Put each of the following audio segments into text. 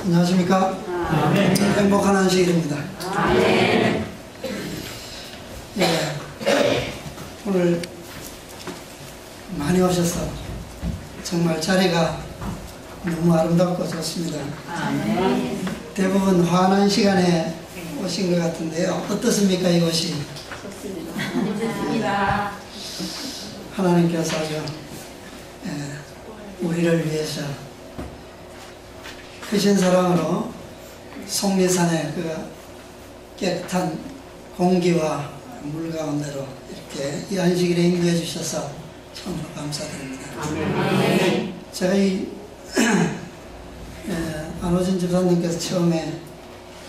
안녕하십니까? 아멘. 행복한 안식일입니다. 아멘. 예, 오늘 많이 오셔서 정말 자리가 너무 아름답고 좋습니다. 아멘. 대부분 환한 시간에 오신 것 같은데요. 어떻습니까, 이곳이? 좋습니다. 하나님께서 아주 우리를 위해서 크신 사랑으로 속리산의 그 깨끗한 공기와 물 가운데로 이렇게 이 안식일에 인도해 주셔서 참으로 감사드립니다. 아멘. 제가 이 안호진 집사님께서 처음에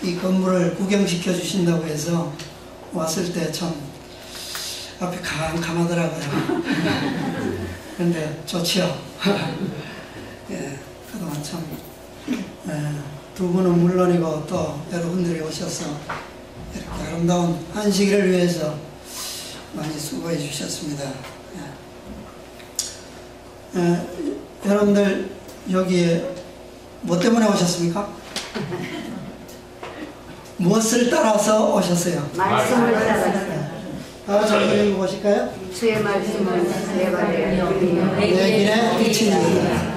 이 건물을 구경시켜 주신다고 해서 왔을 때 참 앞이 캄캄하더라고요. 그런데 좋지요. 예, 그동안 참 두 분은 물론이고 또 여러분들이 오셔서 이렇게 아름다운 안식일을 위해서 많이 수고해 주셨습니다. 여러분들 여기에 뭐 때문에 오셨습니까? 무엇을 따라서 오셨어요? 말씀을 따라서 다 같이 한번 읽어보실까요? 주의 말씀을 내 발에 내 길에 비치니.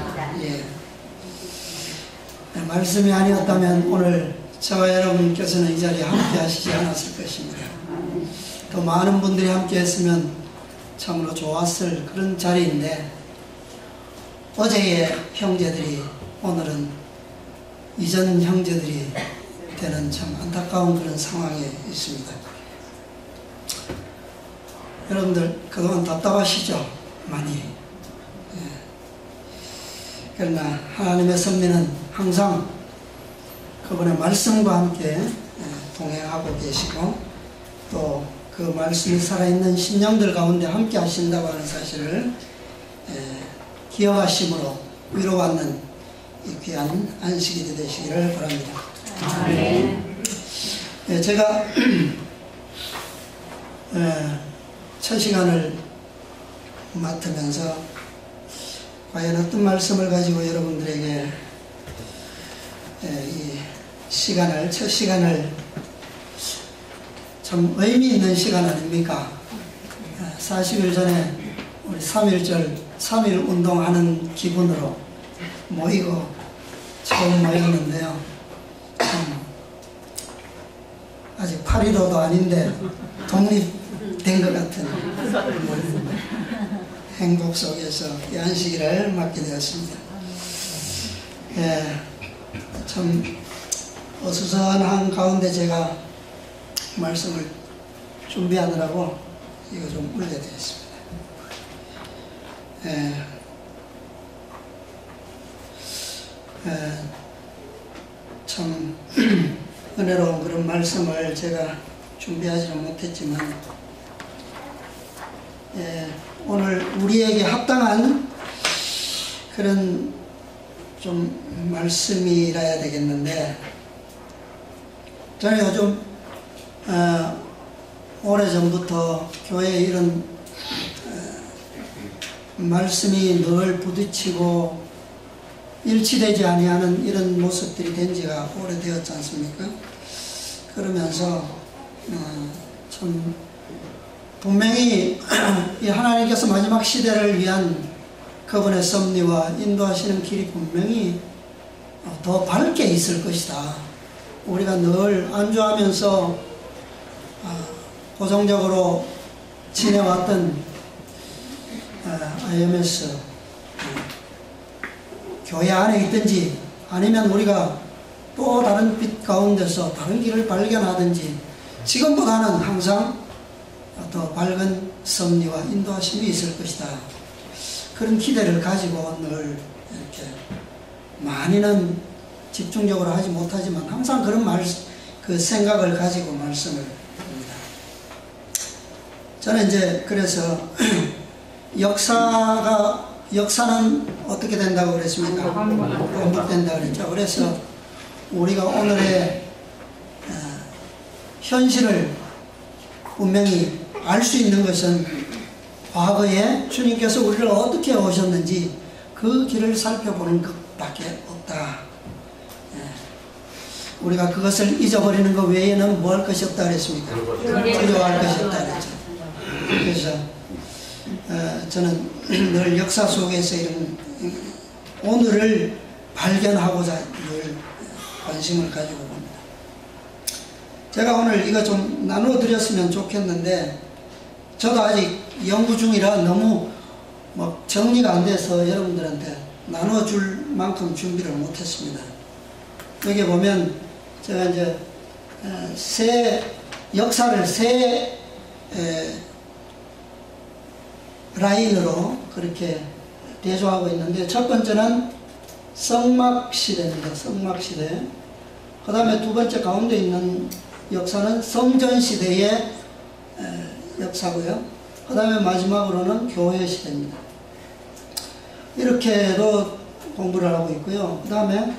말씀이 아니었다면 오늘 저와 여러분께서는 이 자리에 함께 하시지 않았을 것입니다. 또 많은 분들이 함께 했으면 참으로 좋았을 그런 자리인데 어제의 형제들이 오늘은 이전 형제들이 되는 참 안타까운 그런 상황에 있습니다. 여러분들 그동안 답답하시죠? 많이. 그러나 하나님의 섭리는 항상 그분의 말씀과 함께 동행하고 계시고 또 그 말씀이 살아있는 심령들 가운데 함께 하신다고 하는 사실을 기억하심으로 위로받는 이 귀한 안식일이 되시기를 바랍니다. 아멘. 제가 첫 시간을 맡으면서 과연 어떤 말씀을 가지고 여러분들에게 이 시간을, 첫 시간을 참 의미 있는 시간 아닙니까? 40일 전에 우리 3.1절 3.1 운동하는 기분으로 모이고 처음 모였는데요. 아직 8.15도 아닌데 독립된 것 같은 행복 속에서 이 안식일을 맞게 되었습니다. 참 어수선한 가운데 제가 말씀을 준비하느라고 이거 좀 울게 되었습니다. 참 은혜로운 그런 말씀을 제가 준비하지는 못했지만 오늘 우리에게 합당한 그런 좀 말씀이라 해야 되겠는데 저는 요즘 오래전부터 교회에 이런 말씀이 늘 부딪히고 일치되지 아니하는 이런 모습들이 된 지가 오래되었지 않습니까? 그러면서 참 분명히 이 하나님께서 마지막 시대를 위한 그분의 섭리와 인도하시는 길이 분명히 더 밝게 있을 것이다. 우리가 늘 안주하면서 고정적으로 지내왔던 IMS 교회 안에 있든지 아니면 우리가 또 다른 빛 가운데서 다른 길을 발견하든지 지금보다는 항상 더 밝은 섭리와 인도하심이 있을 것이다. 그런 기대를 가지고 늘 이렇게 많이는 집중적으로 하지 못하지만 항상 그런 그 생각을 가지고 말씀을 합니다. 저는 이제 그래서 역사는 어떻게 된다고 그랬습니까? 반복된다고 그랬죠. 그래서 우리가 오늘의 현실을 분명히 알 수 있는 것은 과거에 주님께서 우리를 어떻게 오셨는지 그 길을 살펴보는 것밖에 없다. 우리가 그것을 잊어버리는 것 외에는 뭐 할 것이 없다 그랬습니까? 두려워할 것이 없다 그랬죠. 그래서 저는 늘 역사 속에서 이런 오늘을 발견하고자 늘 관심을 가지고 봅니다. 제가 오늘 이거 좀 나눠 드렸으면 좋겠는데 저도 아직 연구 중이라 너무 뭐 정리가 안 돼서 여러분들한테 나눠줄 만큼 준비를 못했습니다. 여기 보면 제가 이제 역사를 세 라인으로 그렇게 대조하고 있는데, 첫 번째는 성막시대입니다. 성막시대. 그 다음에 두 번째 가운데 있는 역사는 성전시대의 역사고요. 그 다음에 마지막으로는 교회시대입니다. 이렇게도 공부를 하고 있고요. 그 다음에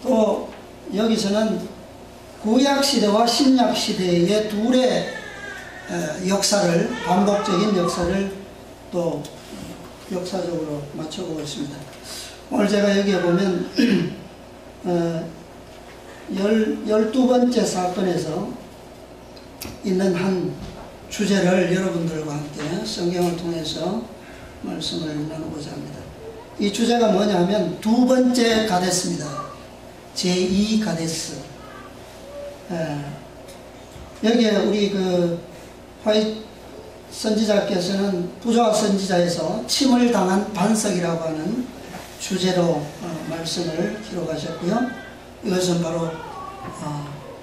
또 여기서는 구약시대와 신약시대의 둘의 역사를, 반복적인 역사를 또 역사적으로 맞춰보고 있습니다. 오늘 제가 여기에 보면 12번째 사건에서 있는 한 주제를 여러분들과 함께 성경을 통해서 말씀을 나누고자 합니다. 이 주제가 뭐냐면 두 번째 가데스입니다. 제2 가데스. 여기에 우리 화이트 선지자께서는 부조와 선지자에서 침을 당한 반석이라고 하는 주제로 말씀을 기록하셨고요. 이것은 바로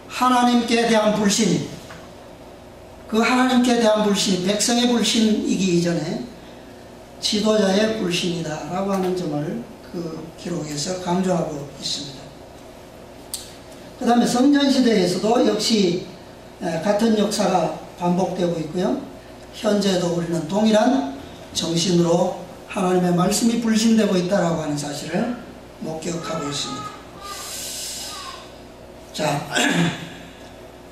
하나님께 대한 불신, 그 하나님께 대한 불신, 백성의 불신이기 이전에 지도자의 불신이다 라고 하는 점을 그 기록에서 강조하고 있습니다. 그 다음에 성전시대에서도 역시 같은 역사가 반복되고 있고요. 현재도 우리는 동일한 정신으로 하나님의 말씀이 불신되고 있다라고 하는 사실을 목격하고 있습니다. 자,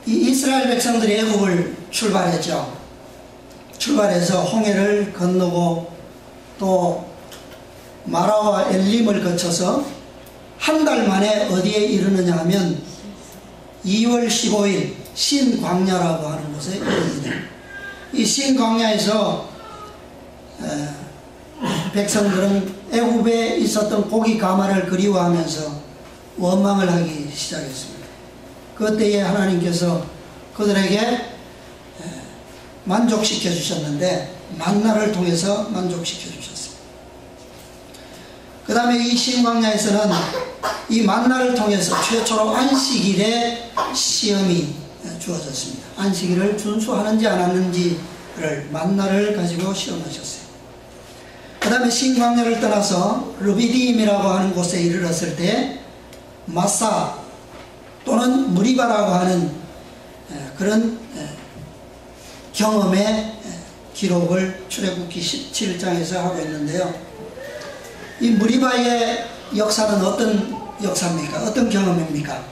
이 이스라엘 백성들이 애국을 출발했죠. 출발해서 홍해를 건너고 또 마라와 엘림을 거쳐서 한 달 만에 어디에 이르느냐 하면 2월 15일 신광야라고 하는 곳에 이릅니다. 이 신광야에서 백성들은 애굽에 있었던 고기 가마를 그리워하면서 원망을 하기 시작했습니다. 그때에 하나님께서 그들에게 만족시켜 주셨는데 만나를 통해서 만족시켜 주셨습니다. 그 다음에 이 신광야에서는 이 만나를 통해서 최초로 안식일에 시험이 주어졌습니다. 안식일을 준수하는지 안 하는지를 만나를 가지고 시험하셨어요. 그 다음에 신광야를 떠나서 르비딤이라고 하는 곳에 이르렀을 때 마사 또는 무리바라고 하는 그런 경험의 기록을 출애굽기 17장에서 하고 있는데요. 이 무리바의 역사는 어떤 역사입니까? 어떤 경험입니까?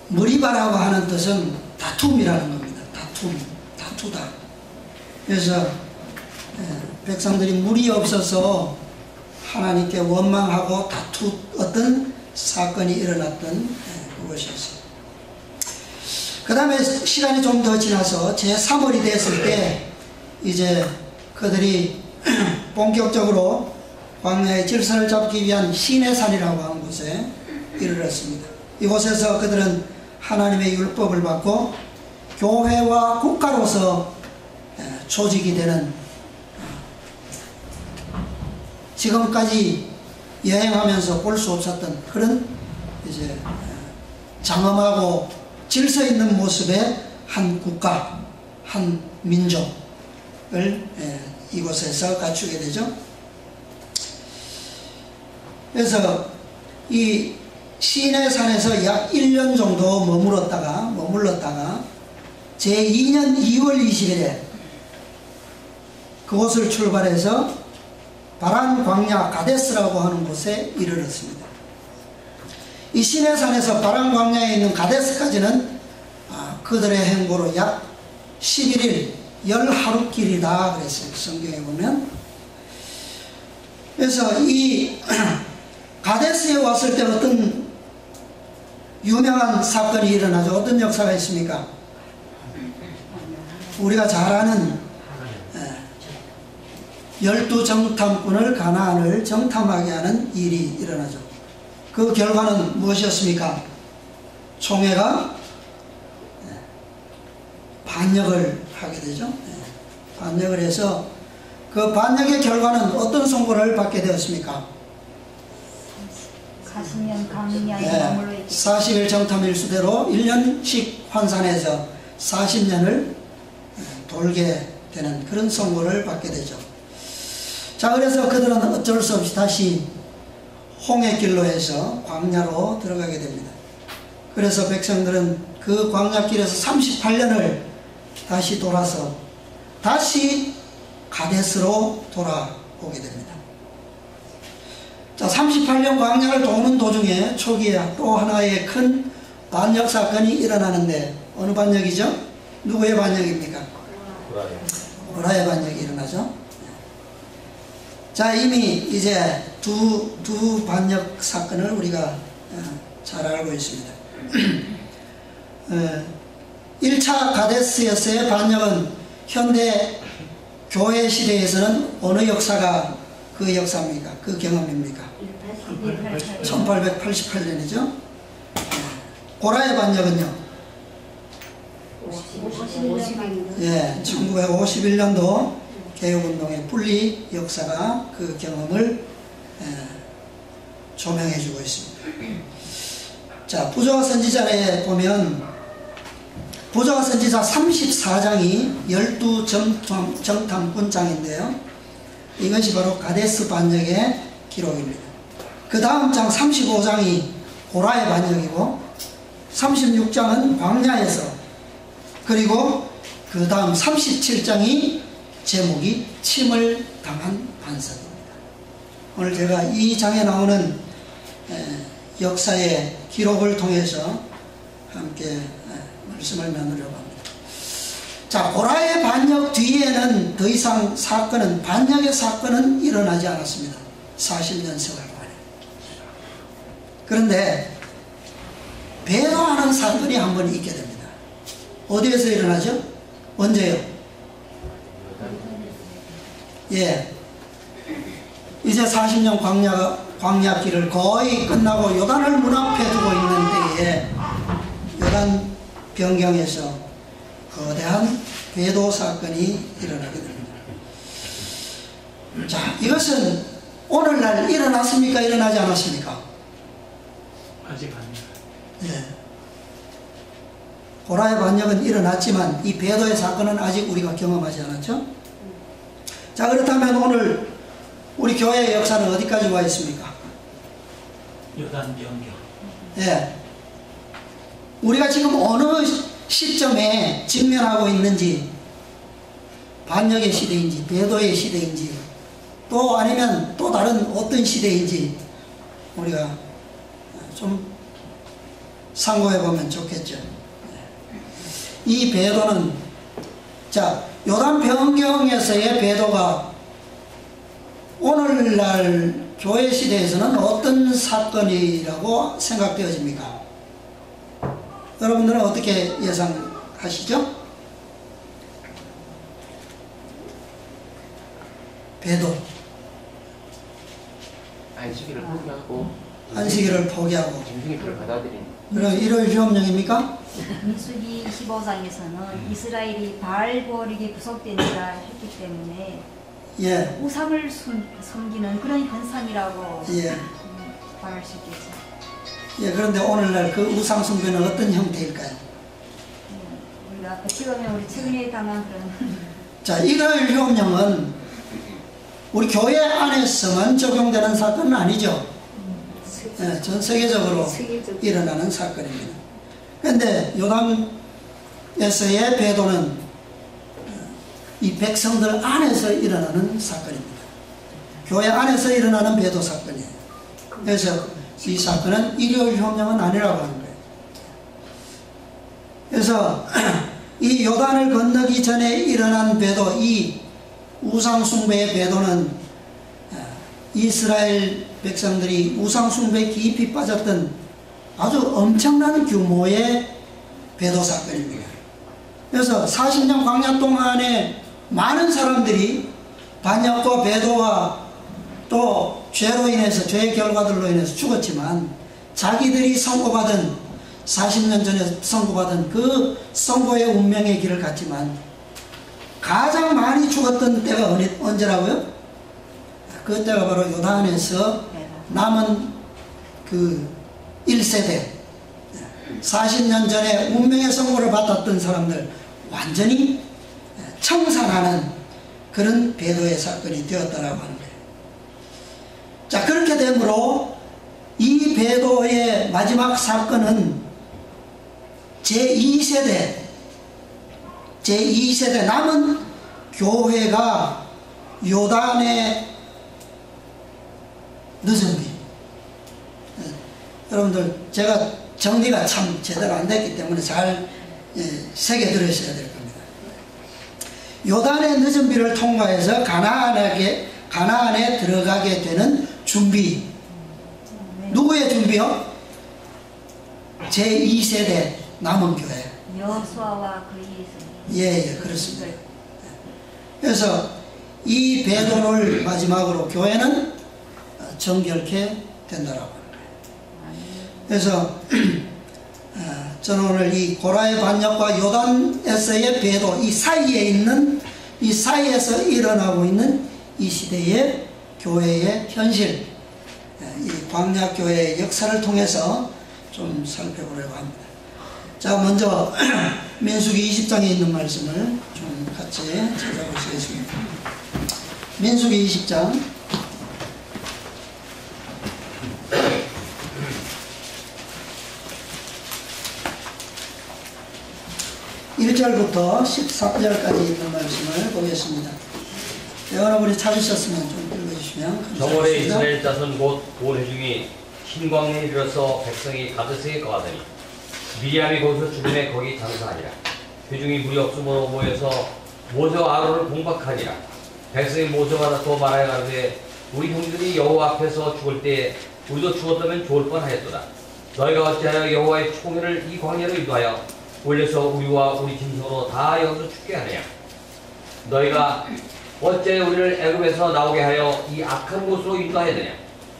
무리바라고 하는 뜻은 다툼이라는 겁니다. 다투다. 그래서 백성들이 물이 없어서 하나님께 원망하고 다투었던 사건이 일어났던 그것이었어요. 그 다음에 시간이 좀 더 지나서 제3월이 됐을 때 이제 그들이 본격적으로 광야의 질서를 잡기 위한 시내산이라고 하는 곳에 이르렀습니다. 이곳에서 그들은 하나님의 율법을 받고 교회와 국가로서 조직이 되는, 지금까지 여행하면서 볼 수 없었던 그런 이제 장엄하고 질서 있는 모습의 한 국가, 한 민족을 이곳에서 갖추게 되죠. 그래서 이 시내산에서 약 1년 정도 머물렀다가 제2년 2월 20일에 그곳을 출발해서 바란 광야 가데스라고 하는 곳에 이르렀습니다. 이 시내산에서 바란 광야에 있는 가데스까지는 그들의 행보로 약 11일 10하루 길이다 그랬어요. 성경에 보면. 그래서 이 가데스에 왔을 때 어떤 유명한 사건이 일어나죠. 어떤 역사가 있습니까? 우리가 잘 아는 12정탐꾼을 가나안을 정탐하게 하는 일이 일어나죠. 그 결과는 무엇이었습니까? 총회가 반역을 하게 되죠. 반역을 해서 그 반역의 결과는 어떤 선고를 받게 되었습니까? 40년 광야에 머물러 있기 40일 정탐일수대로 1년씩 환산해서 40년을 돌게 되는 그런 선고를 받게 되죠. 자, 그래서 그들은 어쩔 수 없이 다시 홍해길로 해서 광야로 들어가게 됩니다. 그래서 백성들은 그 광야길에서 38년을 다시 돌아서 다시 가데스로 돌아오게 됩니다. 자, 38년 광야를 도는 도중에 초기에 또 하나의 큰 반역 사건이 일어나는데 어느 반역이죠? 누구의 반역입니까? 고라의 반역이 일어나죠. 자, 이미 이제 두 반역 사건을 우리가 잘 알고 있습니다. 1차 가데스에서의 반역은 현대 교회 시대에서는 어느 역사가 그 역사입니까? 그 경험입니까? 1888년이죠. 고라의 반역은요? 51년. 1951년도 개혁운동의 분리 역사가 그 경험을 조명해주고 있습니다. 자, 부조와 선지자에 보면 부조와 선지자 34장이 12정탐꾼장인데요. 이것이 바로 가데스 반역의 기록입니다. 그 다음 장 35장이 고라의 반역이고 36장은 광야에서, 그리고 그 다음 37장이 제목이 침을 당한 반석입니다. 오늘 제가 이 장에 나오는 역사의 기록을 통해서 함께 말씀을 나누려고 합니다. 자, 고라의 반역 뒤에는 더 이상 반역의 사건은 일어나지 않았습니다. 40년 세월 만에. 그런데 배도하는 사건이 한 번 있게 됩니다. 어디에서 일어나죠? 언제요? 이제 40년 광야길을 거의 끝나고 요단을 문 앞에 두고 있는 때에 요단 변경에서 거대한 배도 사건이 일어나게 됩니다. 자, 이것은 오늘날 일어났습니까? 일어나지 않았습니까? 아직 아닙니다. 고라의 반역은 일어났지만 이 배도의 사건은 아직 우리가 경험하지 않았죠? 자, 그렇다면 오늘 우리 교회의 역사는 어디까지 와 있습니까? 요단 변경. 우리가 지금 어느 시점에 직면하고 있는지, 반역의 시대인지 배도의 시대인지 또 아니면 또 다른 어떤 시대인지 우리가 좀 상고해 보면 좋겠죠. 이 배도는, 자, 요단 변경에서의 배도가 오늘날 교회 시대에서는 어떤 사건이라고 생각되어집니까? 여러분들은 어떻게 예상하시죠? 배도. 안식일을 포기하고 짐승의표를 받아들인. 그럼 일요일 휴업령입니까? 민수기 25장에서는 이스라엘이 바알보릭에 구속되니라 했기 때문에 우상을 섬기는 그런 현상이라고 말할 수 있겠죠. 그런데 오늘날 그 우상 숭배는 어떤 형태일까요? 우리가 어찌 보면 우리 최근에 당한 그런 자, 일요일 휴업령은 우리 교회 안에서만 적용되는 사건은 아니죠. 전 세계적으로 일어나는 사건입니다. 그런데 요단에서의 배도는 이 백성들 안에서 일어나는 사건입니다. 교회 안에서 일어나는 배도 사건이에요. 그래서 이 사건은 일요일 휴업령은 아니라고 하는 거예요. 그래서 이 요단을 건너기 전에 일어난 배도, 이 우상숭배의 배도는 이스라엘 백성들이 우상숭배에 깊이 빠졌던 아주 엄청난 규모의 배도 사건입니다. 그래서 40년 광야 동안에 많은 사람들이 반역과 배도와 또 죄로 인해서, 죄의 결과들로 인해서 죽었지만, 자기들이 선고받은, 40년 전에 선고받은 그 선고의 운명의 길을 갔지만, 가장 많이 죽었던 때가 언제라고요? 그 때가 바로 요단에서 남은 그 1세대, 40년 전에 운명의 선고를 받았던 사람들 완전히 청산하는 그런 배도의 사건이 되었다라고 하는 거예요. 자, 그렇게 되므로 이 배도의 마지막 사건은 제2세대 남은 교회가 요단의 늦은 비. 여러분들, 제가 정리가 참 제대로 안 됐기 때문에 잘 새겨 들으셔야 될 겁니다. 요단의 늦은 비를 통과해서 가나안에 들어가게 되는 준비. 누구의 준비요? 제2세대 남은 교회. 여호수아와 그 예수. 예, 그렇습니다. 그래서 이 배도를 마지막으로 교회는 정결케 된다라고 하는 거예요. 그래서 저는 오늘 이 고라의 반역과 요단에서의 배도, 이 사이에 있는, 이 사이에서 일어나고 있는 이 시대의 교회의 현실, 이 광야교회의 역사를 통해서 좀 살펴보려고 합니다. 자, 먼저 민수기 20장에 있는 말씀을 좀 같이 찾아보시겠습니다. 민수기 20장 1절부터 14절까지 있는 말씀을 보겠습니다. 여러분이 찾으셨으면 좀 읽어주시면 저번에 감사하겠습니다. 이스라엘 자손 곧 온 회중이 흰 광야에 이르러서 백성이 가데스에 거하더니 미리암이 거기서 죽음에 거기 장사하니라. 회중이 물이 없으므로 모여서 모세와 아론을 공박하니라. 백성이 모세와 다투어 말하여 가로되 우리 형들이 여호와 앞에서 죽을 때 우리도 죽었다면 좋을 뻔하였도다. 너희가 어찌하여 여호와의 총회를 이 광야로 인도하여 올려서 우리와 우리 짐승으로 다 여기서 죽게 하느냐. 너희가 어째 우리를 애굽에서 나오게 하여 이 악한 곳으로 인도하야 되냐.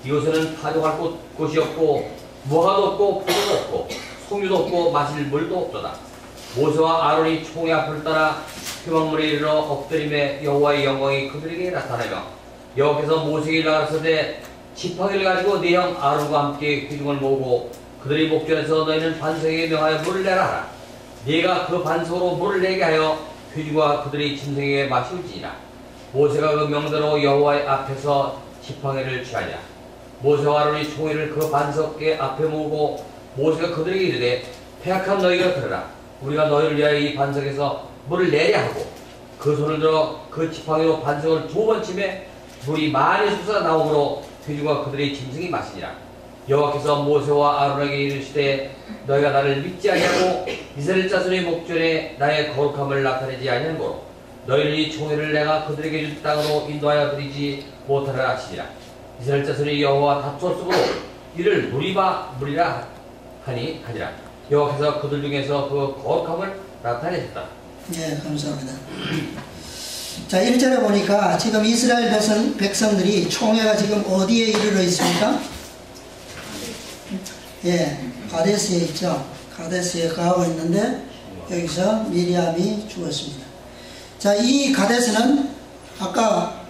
이곳에는 파종할 곳이 없고 무화도 없고 포도도 없고 송유도 없고 마실 물도 없도다. 모세와 아론이 총의 앞을 따라 휴방물에 이르러 엎드림에 여호와의 영광이 그들에게 나타나며 여호와께서 모세에게 일러가라사대 지팡이를 가지고 네 형 아론과 함께 회중을 모으고 그들의 목전에서 너희는 반석에게 명하여 물을 내라 하라. 네가 그 반석으로 물을 내게 하여 회중과 그들의 짐승에게 마실지니라. 모세가 그 명대로 여호와의 앞에서 지팡이를 취하니라. 모세와 아론이 총회를 그 반석의 앞에 모으고 모세가 그들에게 이르되 패악한 너희가 들으라. 우리가 너희를 위하여 이 반석에서 물을 내려 하고 그 손을 들어 그 지팡이로 반석을 2번 치매 물이 많이 솟아 나오므로 회중과 그들의 짐승이 마시니라. 여호와께서 모세와 아론에게 이르시되 너희가 나를 믿지 아니하고 이스라엘 자손의 목전에 나의 거룩함을 나타내지 아니한 거로 너희를 이 총회를 내가 그들에게 준 땅으로 인도하여 드리지 못하라 하시니라. 이스라엘 자손이 여호와 다투었으므로 이를 무리라 하니라. 여호와께서 그들 중에서 그 거룩함을 나타내셨다. 예, 감사합니다. 자, 1절에 보니까 지금 이스라엘 백성들이 총회가 지금 어디에 이르러 있습니까? 예, 가데스에 있죠. 가데스에 가고 있는데 여기서 미리암이 죽었습니다. 자, 이 가데스는 아까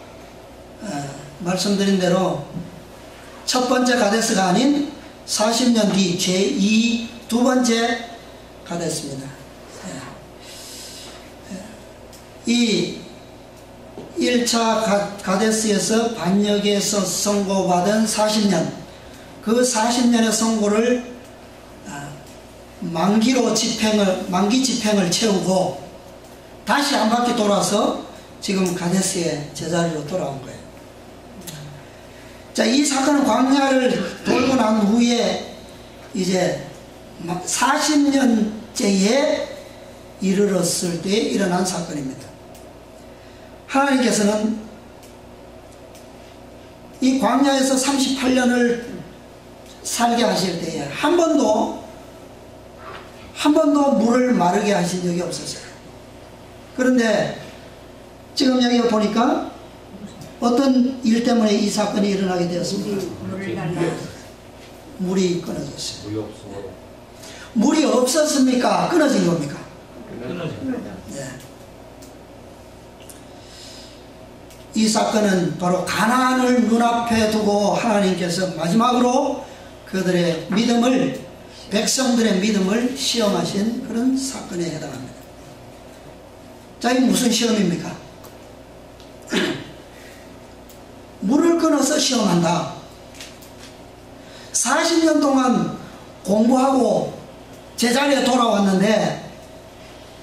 말씀드린 대로 첫 번째 가데스가 아닌 40년 뒤 두 번째 가데스입니다. 이 1차 가데스에서 반역에서 선고받은 40년, 그 40년의 선고를 만기 집행을 채우고 다시 한 바퀴 돌아서 지금 가데스의 제자리로 돌아온 거예요. 자, 이 사건은 광야를 돌고 난 후에 이제 40년째에 이르렀을 때 일어난 사건입니다. 하나님께서는 이 광야에서 38년을 살게 하실 때에 한 번도 물을 마르게 하신 적이 없었어요. 그런데 지금 여기 보니까 어떤 일 때문에 이 사건이 일어나게 되었습니까? 물이 끊어졌어요. 물이 없었습니까? 끊어진 겁니까? 네. 이 사건은 바로 가나안을 눈앞에 두고 하나님께서 마지막으로 그들의 믿음을, 백성들의 믿음을 시험하신 그런 사건에 해당합니다. 자, 이게 무슨 시험입니까? 물을 끊어서 시험한다. 40년 동안 공부하고 제자리에 돌아왔는데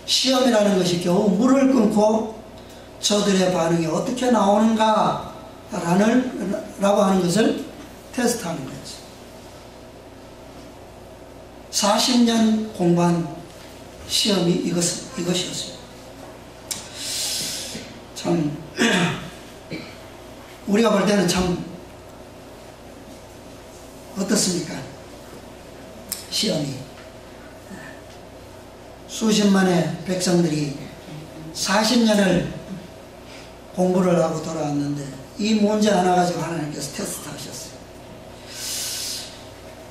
시험이라는 것이 겨우 물을 끊고 저들의 반응이 어떻게 나오는가 라고 하는 것을 테스트하는 거죠. 40년 공부한 시험이 이것이었어요. 참 우리가 볼 때는 참 어떻습니까? 시험이 수십만의 백성들이 40년을 공부를 하고 돌아왔는데 이 문제 하나 가지고 하나님께서 테스트 하셨어요.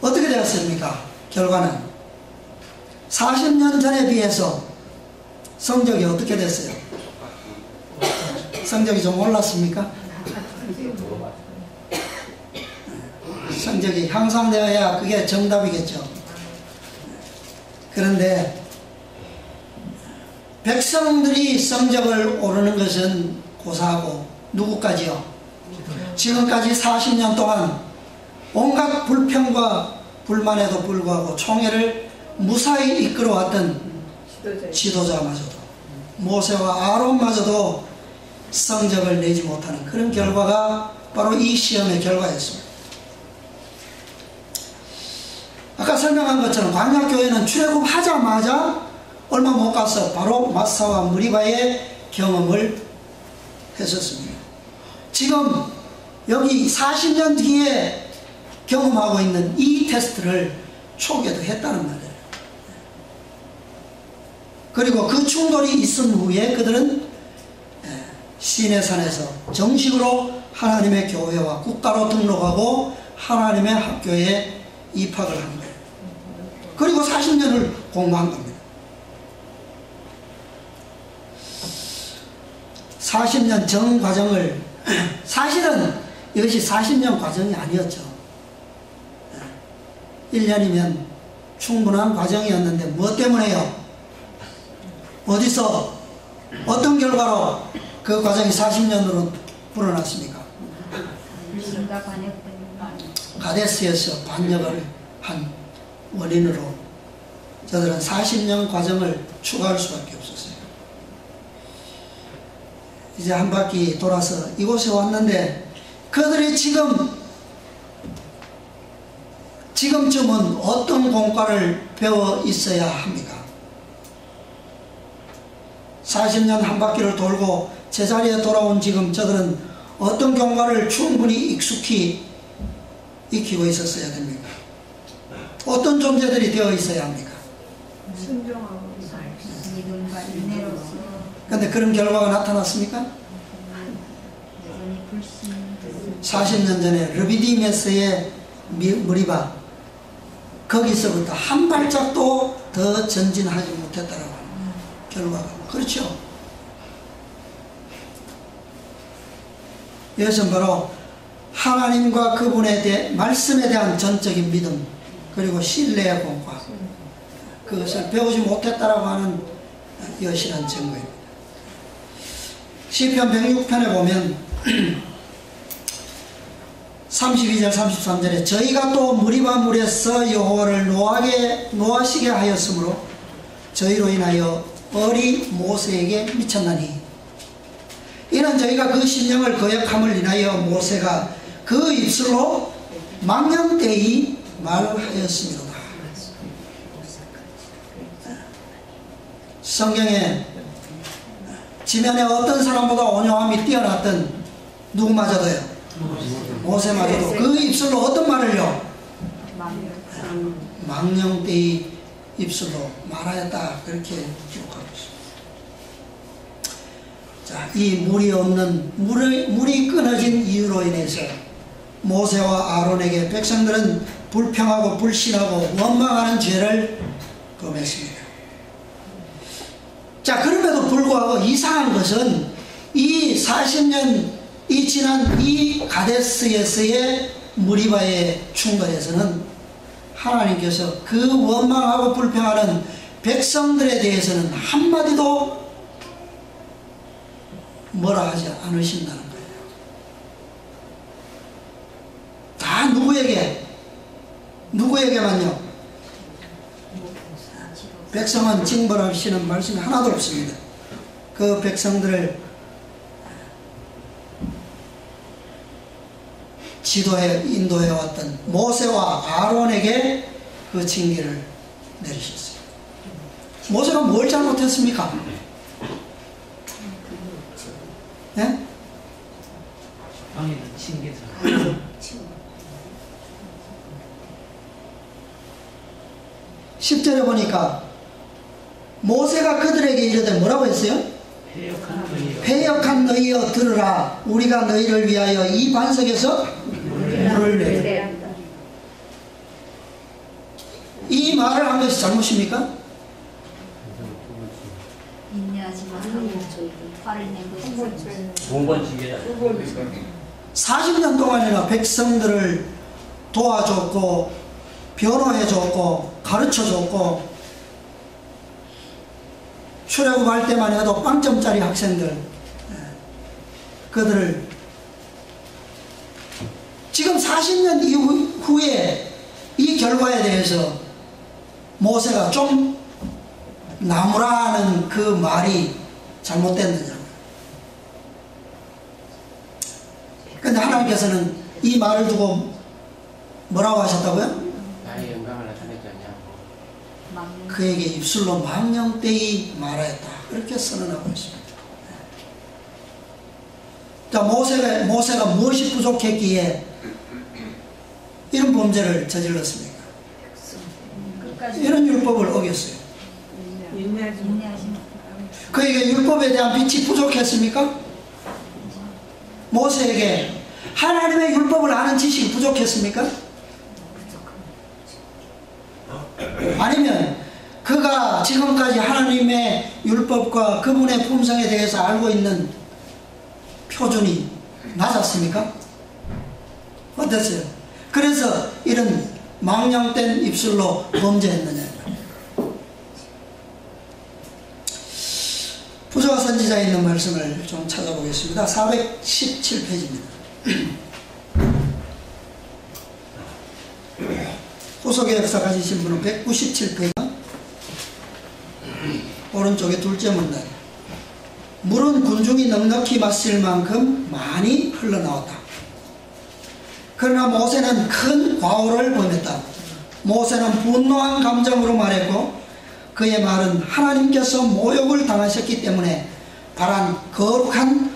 어떻게 되었습니까? 결과는 40년 전에 비해서 성적이 어떻게 됐어요? 성적이 좀 올랐습니까? 성적이 향상되어야 그게 정답이겠죠. 그런데 백성들이 성적을 오르는 것은 고사하고 누구까지요? 지금까지 40년 동안 온갖 불평과 불만에도 불구하고 총회를 무사히 이끌어왔던 지도자마저도, 모세와 아론마저도 성적을 내지 못하는 그런 결과가 바로 이 시험의 결과였습니다. 아까 설명한 것처럼 광야교회는 출애굽하자마자 얼마 못 가서 바로 마사와 무리바의 경험을 했었습니다. 지금 여기 40년 뒤에 경험하고 있는 이 테스트를 초기에도 했다는 말이에요. 그리고 그 충돌이 있은 후에 그들은 시내산에서 정식으로 하나님의 교회와 국가로 등록하고 하나님의 학교에 입학을 한 거예요. 그리고 40년을 공부한 겁니다. 40년 전 과정을, 사실은 이것이 40년 과정이 아니었죠. 1년이면 충분한 과정이었는데 무엇 때문에요? 어디서 어떤 결과로 그 과정이 40년으로 불어났습니까? 가데스에서 반역을 한 원인으로 저들은 40년 과정을 추가할 수밖에 없었어요. 이제 한 바퀴 돌아서 이곳에 왔는데 그들이 지금쯤은 어떤 공과를 배워 있어야 합니까? 40년 한 바퀴를 돌고 제자리에 돌아온 지금 저들은 어떤 경과를 충분히 익숙히 익히고 있었어야 됩니까? 어떤 존재들이 되어 있어야 합니까? 순종하고 믿음과 인내로서. 그런데 그런 결과가 나타났습니까? 40년 전에 르비디메스의 무리바, 거기서부터 한 발짝도 더 전진하지 못했다라고 하는 결과가. 그렇죠? 이것은 바로 하나님과 그분에 대해 말씀에 대한 전적인 믿음, 그리고 신뢰의 공과, 그것을 배우지 못했다라고 하는 여실한 증거입니다. 시편 106편에 보면 32절 33절에 저희가 또 무리바 물에서 여호와를 노하시게 하였으므로 저희로 인하여 벌이 모세에게 미쳤나니 이는 저희가 그 신령을 거역함을 인하여 모세가 그 입술로 망령되이 말하였음이로다. 성경에 지면에 어떤 사람보다 온유함이 뛰어났던 누구마저도요? 모세마저도 그 입술로 어떤 말을요? 망령. 망령되이 입술로 말하였다. 그렇게 기록하고 있습니다. 자, 이 물이 없는 물이 끊어진 이유로 인해서 모세와 아론에게 백성들은 불평하고 불신하고 원망하는 죄를 범했습니다. 자, 그럼에도 불구하고 이상한 것은 이 40년 이 지난 이 가데스에서의 무리바의 충돌에서는 하나님께서 그 원망하고 불평하는 백성들에 대해서는 한마디도 뭐라 하지 않으신다는 거예요. 다 누구에게만요? 백성은 징벌하시는 말씀이 하나도 없습니다. 그 백성들을 인도해 왔던 모세와 아론에게 그 징계를 내리셨어요. 모세가 뭘 잘못했습니까? 네? 방해는 징계잖아. 10절에 보니까 모세가 그들에게 이르되 뭐라고 했어요? 패역한 너희여 들으라. 우리가 너희를 위하여 이 반석에서 물을 내리라. 이 말을 한 것이 잘못입니까? 인내하지 말고 화를 낸 것이 두번 징계다. 40년 동안이나 백성들을 도와줬고 변호해줬고 가르쳐줬고 출애굽할 때만 해도 빵점짜리 학생들 그들을 지금 40년 이후에 이 결과에 대해서 모세가 좀 나무라는 그 말이 잘못됐느냐. 그런데 하나님께서는 이 말을 두고 뭐라고 하셨다고요? 나의 영광을 나타내지 않냐고. 그에게 입술로 망령되이 말하였다. 그렇게 선언하고 있습니다. 자, 모세가 무엇이 부족했기에 이런 범죄를 저질렀습니까? 이런 율법을 어겼어요. 인내하지 그에게 율법에 대한 빛이 부족했습니까? 모세에게 하나님의 율법을 아는 지식이 부족했습니까? 아니면 그가 지금까지 하나님의 율법과 그분의 품성에 대해서 알고 있는 표준이 낮았습니까? 어땠어요? 그래서 이런 망령된 입술로 범죄했느냐. 부조와 선지자에 있는 말씀을 좀 찾아보겠습니다. 417페이지입니다. 후속의 역사 가지신 분은 197페이지 오른쪽에 둘째 문단. 물은 군중이 넉넉히 마실 만큼 많이 흘러나왔다. 그러나 모세는 큰 과오를 범했다. 모세는 분노한 감정으로 말했고 그의 말은 하나님께서 모욕을 당하셨기 때문에 바란 거룩한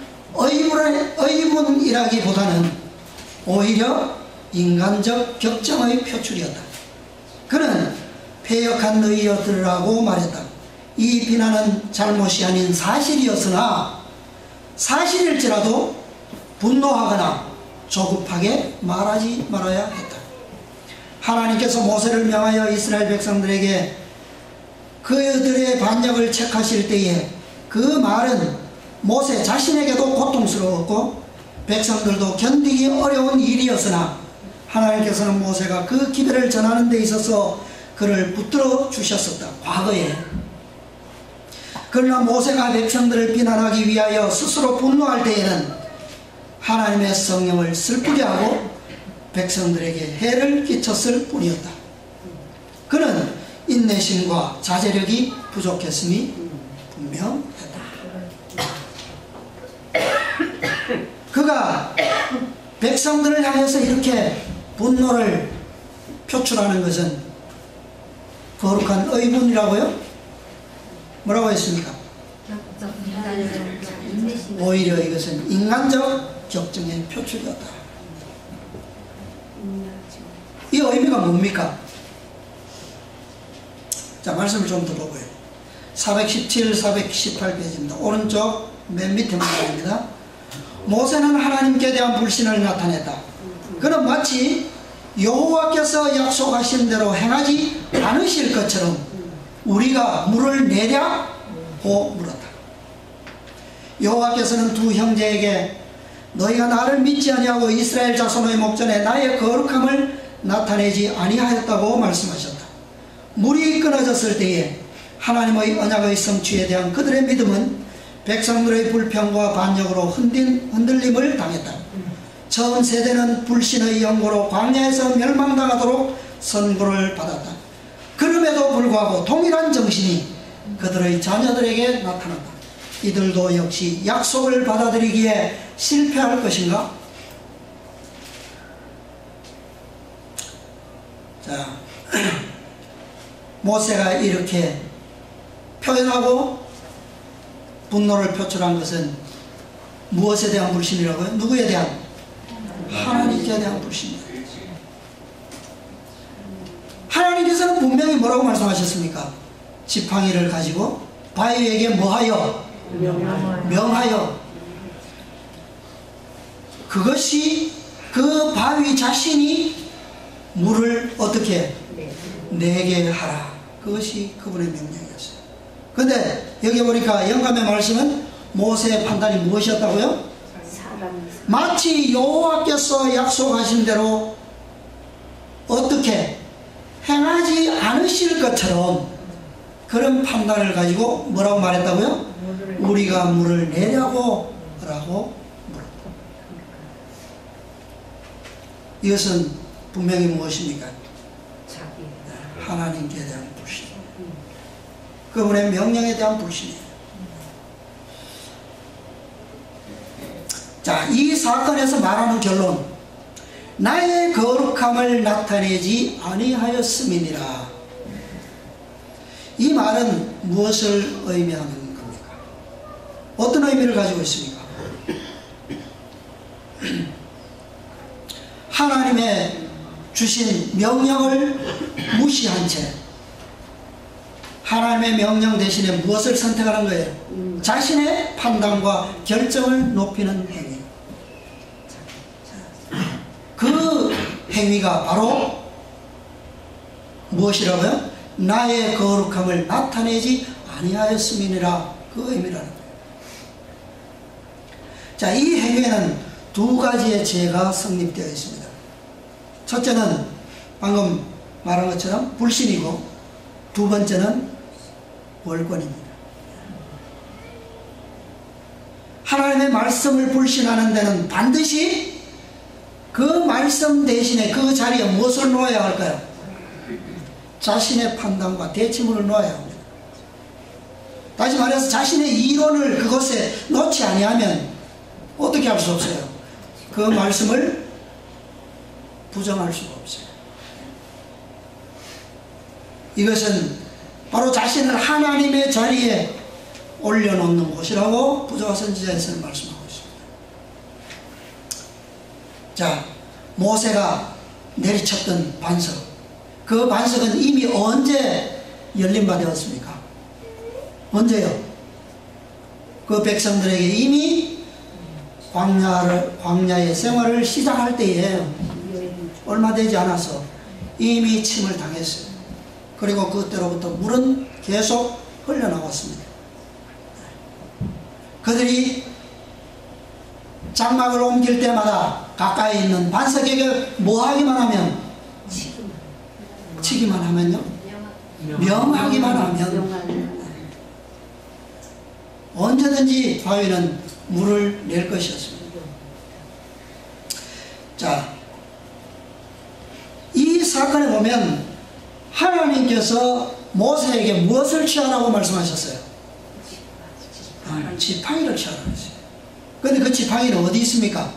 의문이라기보다는 오히려 인간적 격정의 표출이었다. 그는 패역한 너희여 들으라고 말했다. 이 비난은 잘못이 아닌 사실이었으나 사실일지라도 분노하거나 조급하게 말하지 말아야 했다. 하나님께서 모세를 명하여 이스라엘 백성들에게 그들의 반역을 책하실 때에 그 말은 모세 자신에게도 고통스러웠고 백성들도 견디기 어려운 일이었으나 하나님께서는 모세가 그 기별을 전하는 데 있어서 그를 붙들어 주셨었다. 과거에. 그러나 모세가 백성들을 비난하기 위하여 스스로 분노할 때에는 하나님의 성령을 슬프게 하고 백성들에게 해를 끼쳤을 뿐이었다. 그는 인내심과 자제력이 부족했음이 분명했다. 그가 백성들을 향해서 이렇게 분노를 표출하는 것은 거룩한 의문이라고요? 뭐라고 했습니까? 오히려 이것은 인간적 격정의 표출이었다. 이 의미가 뭡니까? 자, 말씀을 좀 더 보고요. 417, 418페이지입니다. 오른쪽 맨 밑에 문장입니다. 모세는 하나님께 대한 불신을 나타냈다. 그는 마치 여호와께서 약속하신 대로 행하지 않으실 것처럼 우리가 물을 내랴고 물었다. 여호와께서는 두 형제에게 너희가 나를 믿지 아니하고 이스라엘 자손의 목전에 나의 거룩함을 나타내지 아니하였다고 말씀하셨다. 물이 끊어졌을 때에 하나님의 언약의 성취에 대한 그들의 믿음은 백성들의 불평과 반역으로 흔들림을 당했다. 처음 세대는 불신의 영고로 광야에서 멸망당하도록 선고를 받았다. 그럼에도 불구하고 동일한 정신이 그들의 자녀들에게 나타났다. 이들도 역시 약속을 받아들이기에 실패할 것인가? 자, 모세가 이렇게 표현하고 분노를 표출한 것은 무엇에 대한 불신이라고요? 누구에 대한? 하나님께 대한 불신입니다. 하나님께서는 분명히 뭐라고 말씀하셨습니까? 지팡이를 가지고 바위에게 뭐하여? 명하여. 그것이 그 바위 자신이 물을 어떻게 내게 하라. 그것이 그분의 명령이었어요. 그런데 여기 보니까 영감의 말씀은 모세의 판단이 무엇이었다고요? 마치 여호와께서 약속하신 대로 어떻게 행하지 않으실 것처럼 그런 판단을 가지고 뭐라고 말했다고요? 우리가 물을 내려고 라고 물었다. 이것은 분명히 무엇입니까? 하나님께 대한 불신, 그분의 명령에 대한 불신이에요. 자, 이 사건에서 말하는 결론, 나의 거룩함을 나타내지 아니하였음이니라. 이 말은 무엇을 의미하는 겁니까? 어떤 의미를 가지고 있습니까? 하나님의 주신 명령을 무시한 채 하나님의 명령 대신에 무엇을 선택하는 거예요? 자신의 판단과 결정을 높이는 행위. 그 행위가 바로 무엇이라고요? 나의 거룩함을 나타내지 아니하였음이니라. 그 의미라는 거예요. 자, 이 행위에는 두 가지의 죄가 성립되어 있습니다. 첫째는 방금 말한 것처럼 불신이고, 두 번째는 월권입니다. 하나님의 말씀을 불신하는 데는 반드시 그 말씀 대신에 그 자리에 무엇을 놓아야 할까요? 자신의 판단과 대치물을 놓아야 합니다. 다시 말해서 자신의 이론을 그것에 놓지 아니하면 어떻게 할 수 없어요? 그 말씀을 부정할 수가 없어요. 이것은 바로 자신을 하나님의 자리에 올려놓는 곳이라고 부조화 선지자에서는 말씀하고 있습니다. 자, 모세가 내리쳤던 반석, 그 반석은 이미 언제 열린 바 되었습니까? 언제요? 그 백성들에게 이미 광야의 생활을 시작할 때에 얼마 되지 않아서 이미 침을 당했어요. 그리고 그때로부터 물은 계속 흘러나왔습니다. 그들이 장막을 옮길 때마다 가까이 있는 반석에게 뭐 하기만 하면? 치기만 하면요? 명하기만 하면 언제든지 바위는 물을 낼 것이었습니다. 자, 이 사건에 보면 하나님께서 모세에게 무엇을 취하라고 말씀하셨어요? 지팡이를 취하라고 했어요. 그런데 그 지팡이는 어디 있습니까?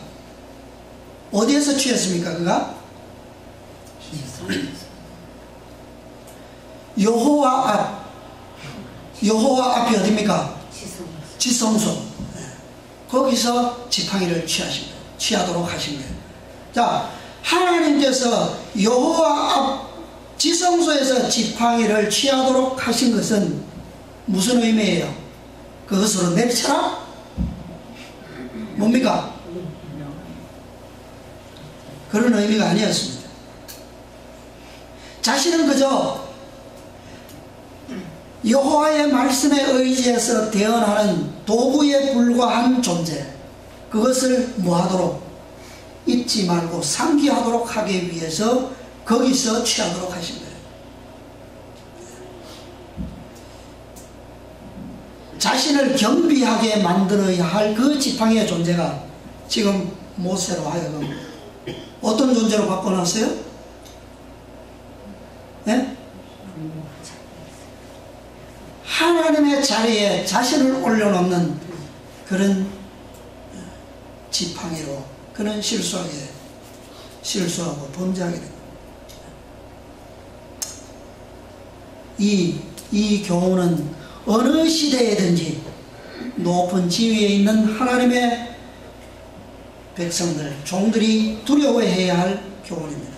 어디에서 취했습니까? 그가? 여호와 앞. 여호와 앞이 어디입니까? 지성소. 거기서 지팡이를 취하도록 하신 거예요. 자, 하나님께서 여호와 앞 지성소에서 지팡이를 취하도록 하신 것은 무슨 의미예요? 그것으로 내리쳐라? 뭡니까? 그런 의미가 아니었습니다. 자신은 그저 여호와의 말씀에 의지해서 대언하는 도구에 불과한 존재, 그것을 뭐하도록? 잊지 말고 상기하도록 하기 위해서 거기서 취하도록 하신 거예요. 자신을 겸비하게 만들어야 할 그 지팡이의 존재가 지금 모세로 하여금 어떤 존재로 바꿔놨어요? 네? 하나님의 자리에 자신을 올려놓는 그런 지팡이로 그는 실수하고 범죄하게 됩니다. 이 교훈은 어느 시대에든지 높은 지위에 있는 하나님의 백성들, 종들이 두려워해야 할 교훈입니다.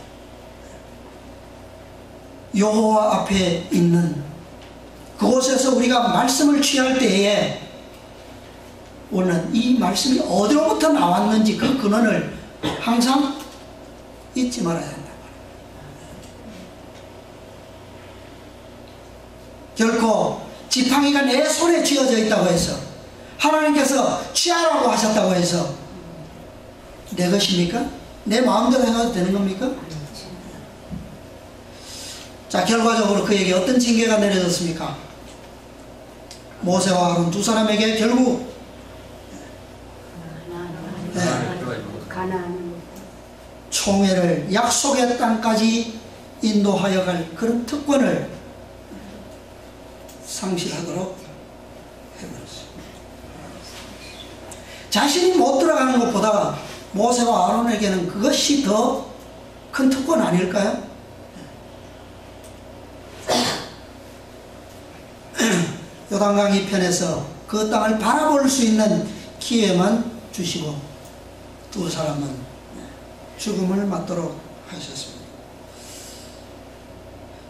여호와 앞에 있는 그곳에서 우리가 말씀을 취할 때에 우리는 이 말씀이 어디로부터 나왔는지 그 근원을 항상 잊지 말아야 한다. 결코 지팡이가 내 손에 쥐어져 있다고 해서 하나님께서 취하라고 하셨다고 해서 내 것입니까? 내 마음대로 해가도 되는 겁니까? 자, 결과적으로 그에게 어떤 징계가 내려졌습니까? 모세와 아론 두 사람에게 결국 총회를 약속의 땅까지 인도하여 갈 그런 특권을 상실하도록 해버렸어요. 자신이 못 들어가는 것보다 모세와 아론에게는 그것이 더 큰 특권 아닐까요? 요단강 이편에서 그 땅을 바라볼 수 있는 기회만 주시고 두 사람은 죽음을 맞도록 하셨습니다.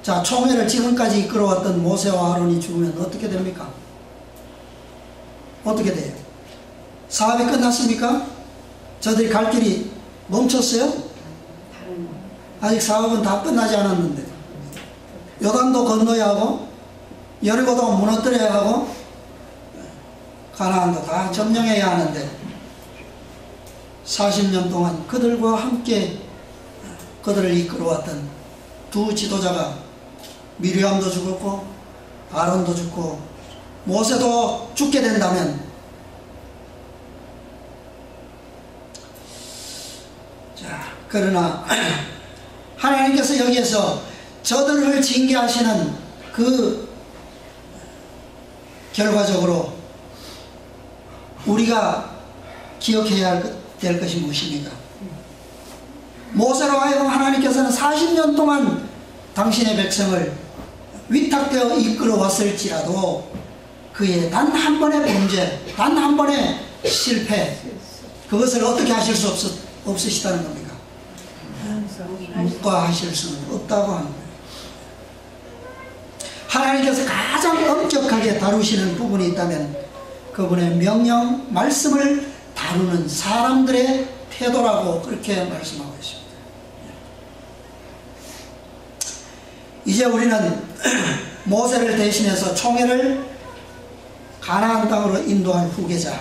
자, 총회를 지금까지 이끌어왔던 모세와 아론이 죽으면 어떻게 됩니까? 어떻게 돼요? 사업이 끝났습니까? 저들이 갈 길이 멈췄어요? 아직 사업은 다 끝나지 않았는데 요단도 건너야 하고 여리고도 무너뜨려야 하고 가나안도 다 점령해야 하는데 40년 동안 그들과 함께 그들을 이끌어왔던 두 지도자가 미리암도 죽었고 아론도 죽고 모세도 죽게 된다면 자, 그러나 하나님께서 여기에서 저들을 징계하시는 그 결과적으로 우리가 기억해야 될 것이 무엇입니까? 모세로 하여금 하나님께서는 40년 동안 당신의 백성을 위탁되어 이끌어왔을지라도 그의 단 한 번의 범죄, 단 한 번의 실패, 그것을 어떻게 하실 수 없으시다는 겁니까? 묵과하실 수는 없다고 하는 거예요. 하나님께서 가장 엄격하게 다루시는 부분이 있다면 그분의 명령, 말씀을 다루는 사람들의 태도라고 그렇게 말씀하고 있습니다. 이제 우리는 모세를 대신해서 총회를 가나안 땅으로 인도할 후계자,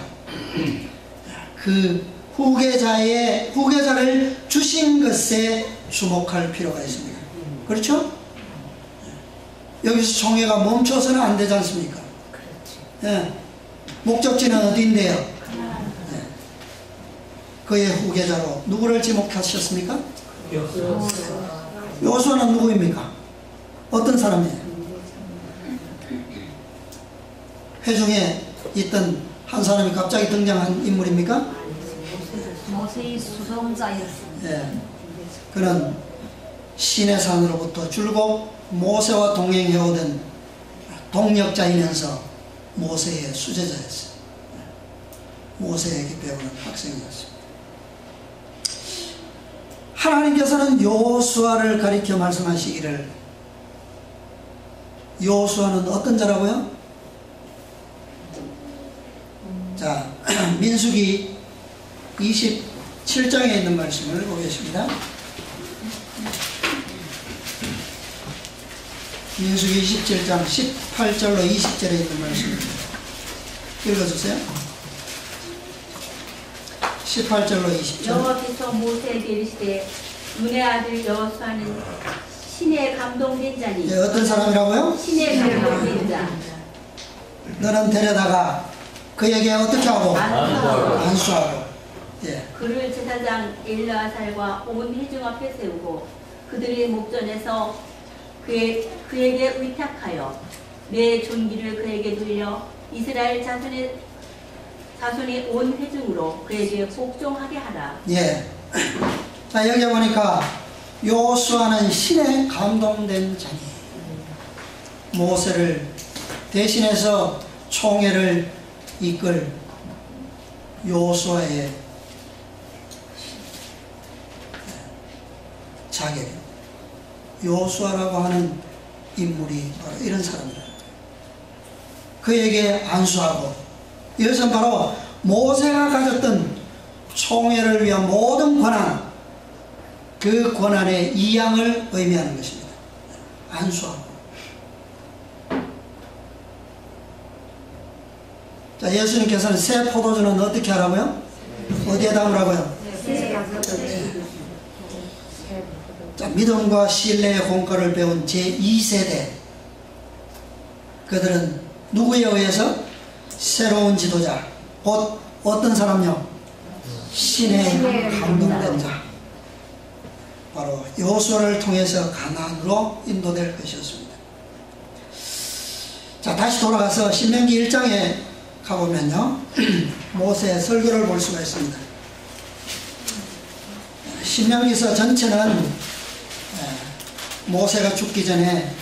그 후계자를 주신 것에 주목할 필요가 있습니다. 그렇죠? 여기서 총회가 멈춰서는 안 되지 않습니까? 예. 목적지는 어디인데요? 예. 그의 후계자로 누구를 지목하셨습니까? 여호수아는 누구입니까? 어떤 사람이에요? 회중에 있던 한 사람이 갑자기 등장한 인물입니까? 모세의 수송자였습니다. 예. 그는 시내산으로부터 줄곧 모세와 동행해오던 동역자이면서 모세의 수제자였어요. 모세에게 배우는 학생이었습니다. 하나님께서는 여호수아를 가리켜 말씀하시기를, 여호수아는 어떤 자라고요? 자, 민수기 27장에 있는 말씀을 보겠습니다. 민수기 27장 18절로 20절에 있는 말씀 읽어주세요. 18절로 20절. 여호와께서 모세에게 이르시되 눈의 아들 여호수아는 신에 감동된 자니. 네, 어떤 사람이라고요? 신에 감동된 자. 너는 데려다가 그에게 어떻게 하고? 안수하고. 안수하고. 예. 그를 제사장 엘르아살과 온 회중 앞에 세우고 그들의 목전에서 그에게 의탁하여 내 존귀를 그에게 돌려 이스라엘 자손이 온 회중으로 그에게 복종하게 하라. 예. 자, 여기 보니까 여호수아는 신에 감동된 자니, 모세를 대신해서 총회를 이끌 여호수아의 자격, 여호수아라고 하는 인물이 바로 이런 사람이다. 그에게 안수하고, 이것은 바로 모세가 가졌던 총회를 위한 모든 권한, 그 권한의 이양을 의미하는 것입니다. 안수하고. 자, 예수님께서는 새 포도주는 어떻게 하라고요? 어디에 담으라고요? 자, 믿음과 신뢰의 공과를 배운 제2세대, 그들은 누구에 의해서? 새로운 지도자, 곧 어떤 사람요? 신의 감동된 자, 바로 여호수아를 통해서 가나안으로 인도될 것이었습니다. 자, 다시 돌아가서 신명기 1장에 가보면요, 모세의 설교를 볼 수가 있습니다. 신명기서 전체는 모세가 죽기 전에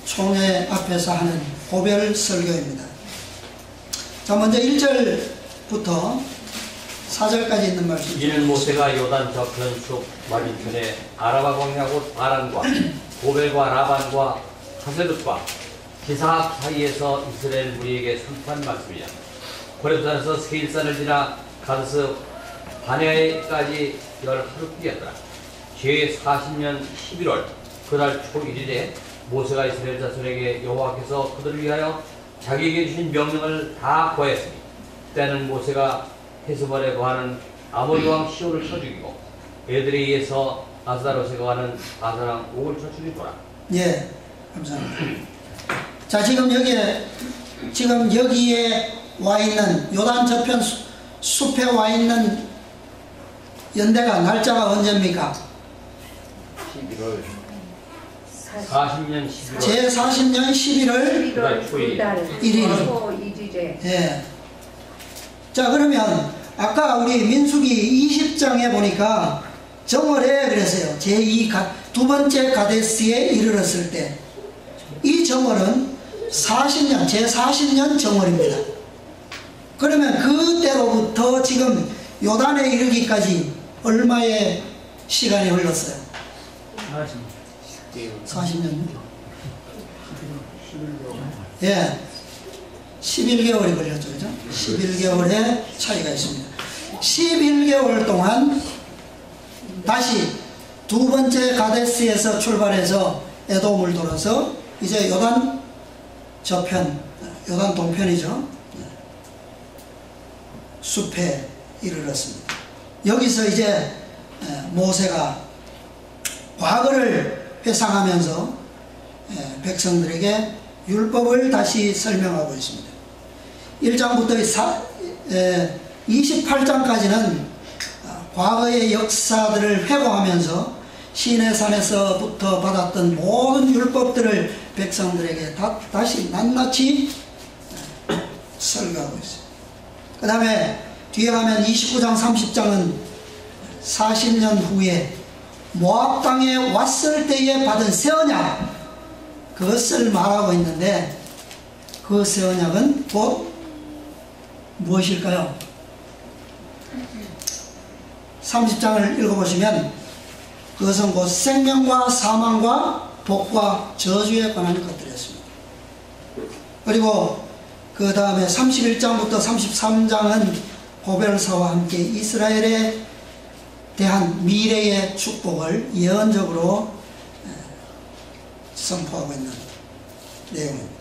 총회 앞에서 하는 고별 설교입니다. 자, 먼저 1절부터 4절까지 있는 말씀. 이는 모세가 요단 저편 숲 맞은편에 아라바 광야고 바란과 고벨과 라반과 하세롯과 기사합 사이에서 이스라엘 무리에게 선포한 말씀이야. 고렙산에서 세일산을 지나 가데스 바네아에까지 열 하루길이었더라. 제 40년 11월 그달 초 1일에 모세가 이스라엘 자손에게 여호와께서 그들을 위하여 자기에게 주신 명령을 다 고하였으니, 때는 모세가 헤스본에 거하는 아모리 왕 시온을 쳐 죽이고 애들에 의해서 아스다롯에 거하는 아사랑 옥을 쳐 죽이더라. 예, 감사합니다. 자, 지금 여기에 와 있는 요단 저편 숲에 와 있는 연대가 날짜가 언제입니까? 11월 40년 11월 제 40년 11월 그달 초일 1일. 예. 자, 그러면 아까 우리 민수기 20장에 보니까 정월에 그랬어요. 두 번째 가데스에 이르렀을 때, 이 정월은 40년, 제 40년 정월입니다. 그러면 그때로부터 지금 요단에 이르기까지 얼마의 시간이 흘렀어요? 40년. 예. 11개월이 걸렸죠. 그죠? 11개월의 차이가 있습니다. 11개월 동안 다시 두 번째 가데스에서 출발해서 에돔을 돌아서 이제 요단 저편, 요단 동편이죠. 숲에 이르렀습니다. 여기서 이제 모세가 과거를 회상하면서 백성들에게 율법을 다시 설명하고 있습니다. 1장부터 28장까지는 과거의 역사들을 회고하면서 시내산에서부터 받았던 모든 율법들을 백성들에게 다시 낱낱이 설교하고 있어요. 그 다음에 뒤에 가면 29장 30장은 40년 후에 모압 땅에 왔을 때에 받은 새 언약, 그것을 말하고 있는데, 그 새 언약은 곧 무엇일까요? 30장을 읽어보시면 그것은 곧 생명과 사망과 복과 저주에 관한 것들이었습니다. 그리고 그 다음에 31장부터 33장은 고별사와 함께 이스라엘에 대한 미래의 축복을 예언적으로 선포하고 있는 내용입니다.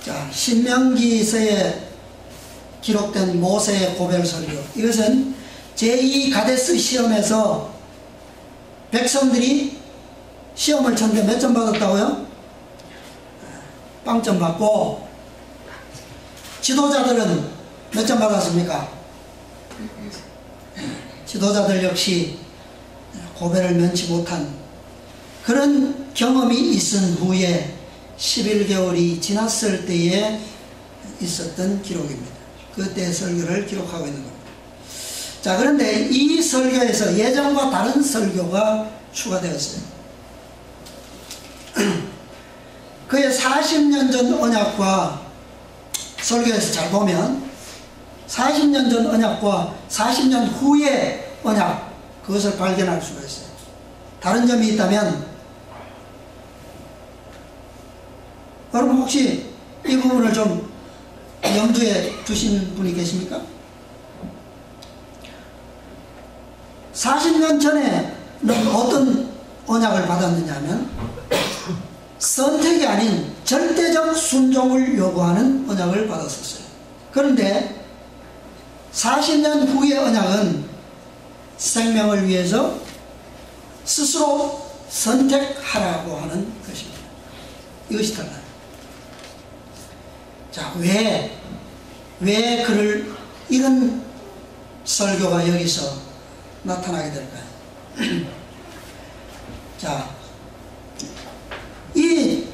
자, 신명기서에 기록된 모세의 고별설교, 이것은 제2 가데스 시험에서 백성들이 시험을 쳤는데 몇 점 받았다고요? 빵점 받고, 지도자들은 몇 점 받았습니까? 지도자들 역시 고별을 면치 못한 그런 경험이 있은 후에 11개월이 지났을 때에 있었던 기록입니다. 그때의 설교를 기록하고 있는 겁니다. 자, 그런데 이 설교에서 예전과 다른 설교가 추가되었어요. 그의 40년 전 언약과 설교에서 잘 보면 40년 전 언약과 40년 후의 언약, 그것을 발견할 수가 있어요. 다른 점이 있다면, 여러분 혹시 이 부분을 좀 염두에 두신 분이 계십니까? 40년 전에는 어떤 언약을 받았느냐 하면 선택이 아닌 절대적 순종을 요구하는 언약을 받았었어요. 그런데 40년 후의 언약은 생명을 위해서 스스로 선택하라고 하는 것입니다. 이것이 달라요. 자, 왜 이런 설교가 여기서 나타나게 될까요? 자, 이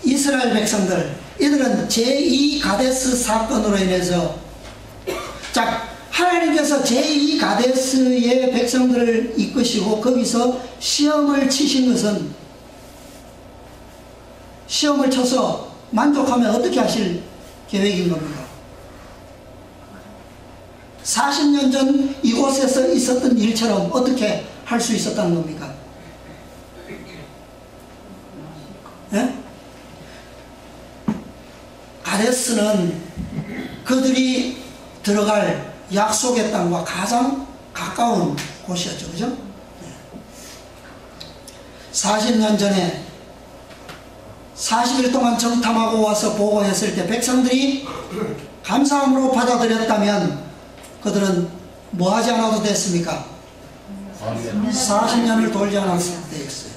이스라엘 백성들, 이들은 제2 가데스 사건으로 인해서, 자, 하나님께서 제2 가데스의 백성들을 이끄시고 거기서 시험을 치신 것은, 시험을 쳐서 만족하면 어떻게 하실 계획인 겁니까? 40년 전 이곳에서 있었던 일처럼 어떻게 할 수 있었다는 겁니까? 네? 가데스는 그들이 들어갈 약속의 땅과 가장 가까운 곳이었죠. 그죠? 네. 40년 전에 40일 동안 정탐하고 와서 보고했을 때 백성들이 감사함으로 받아들였다면 그들은 뭐 하지 않아도 됐습니까? 40년을 돌지 않았을 때였어요.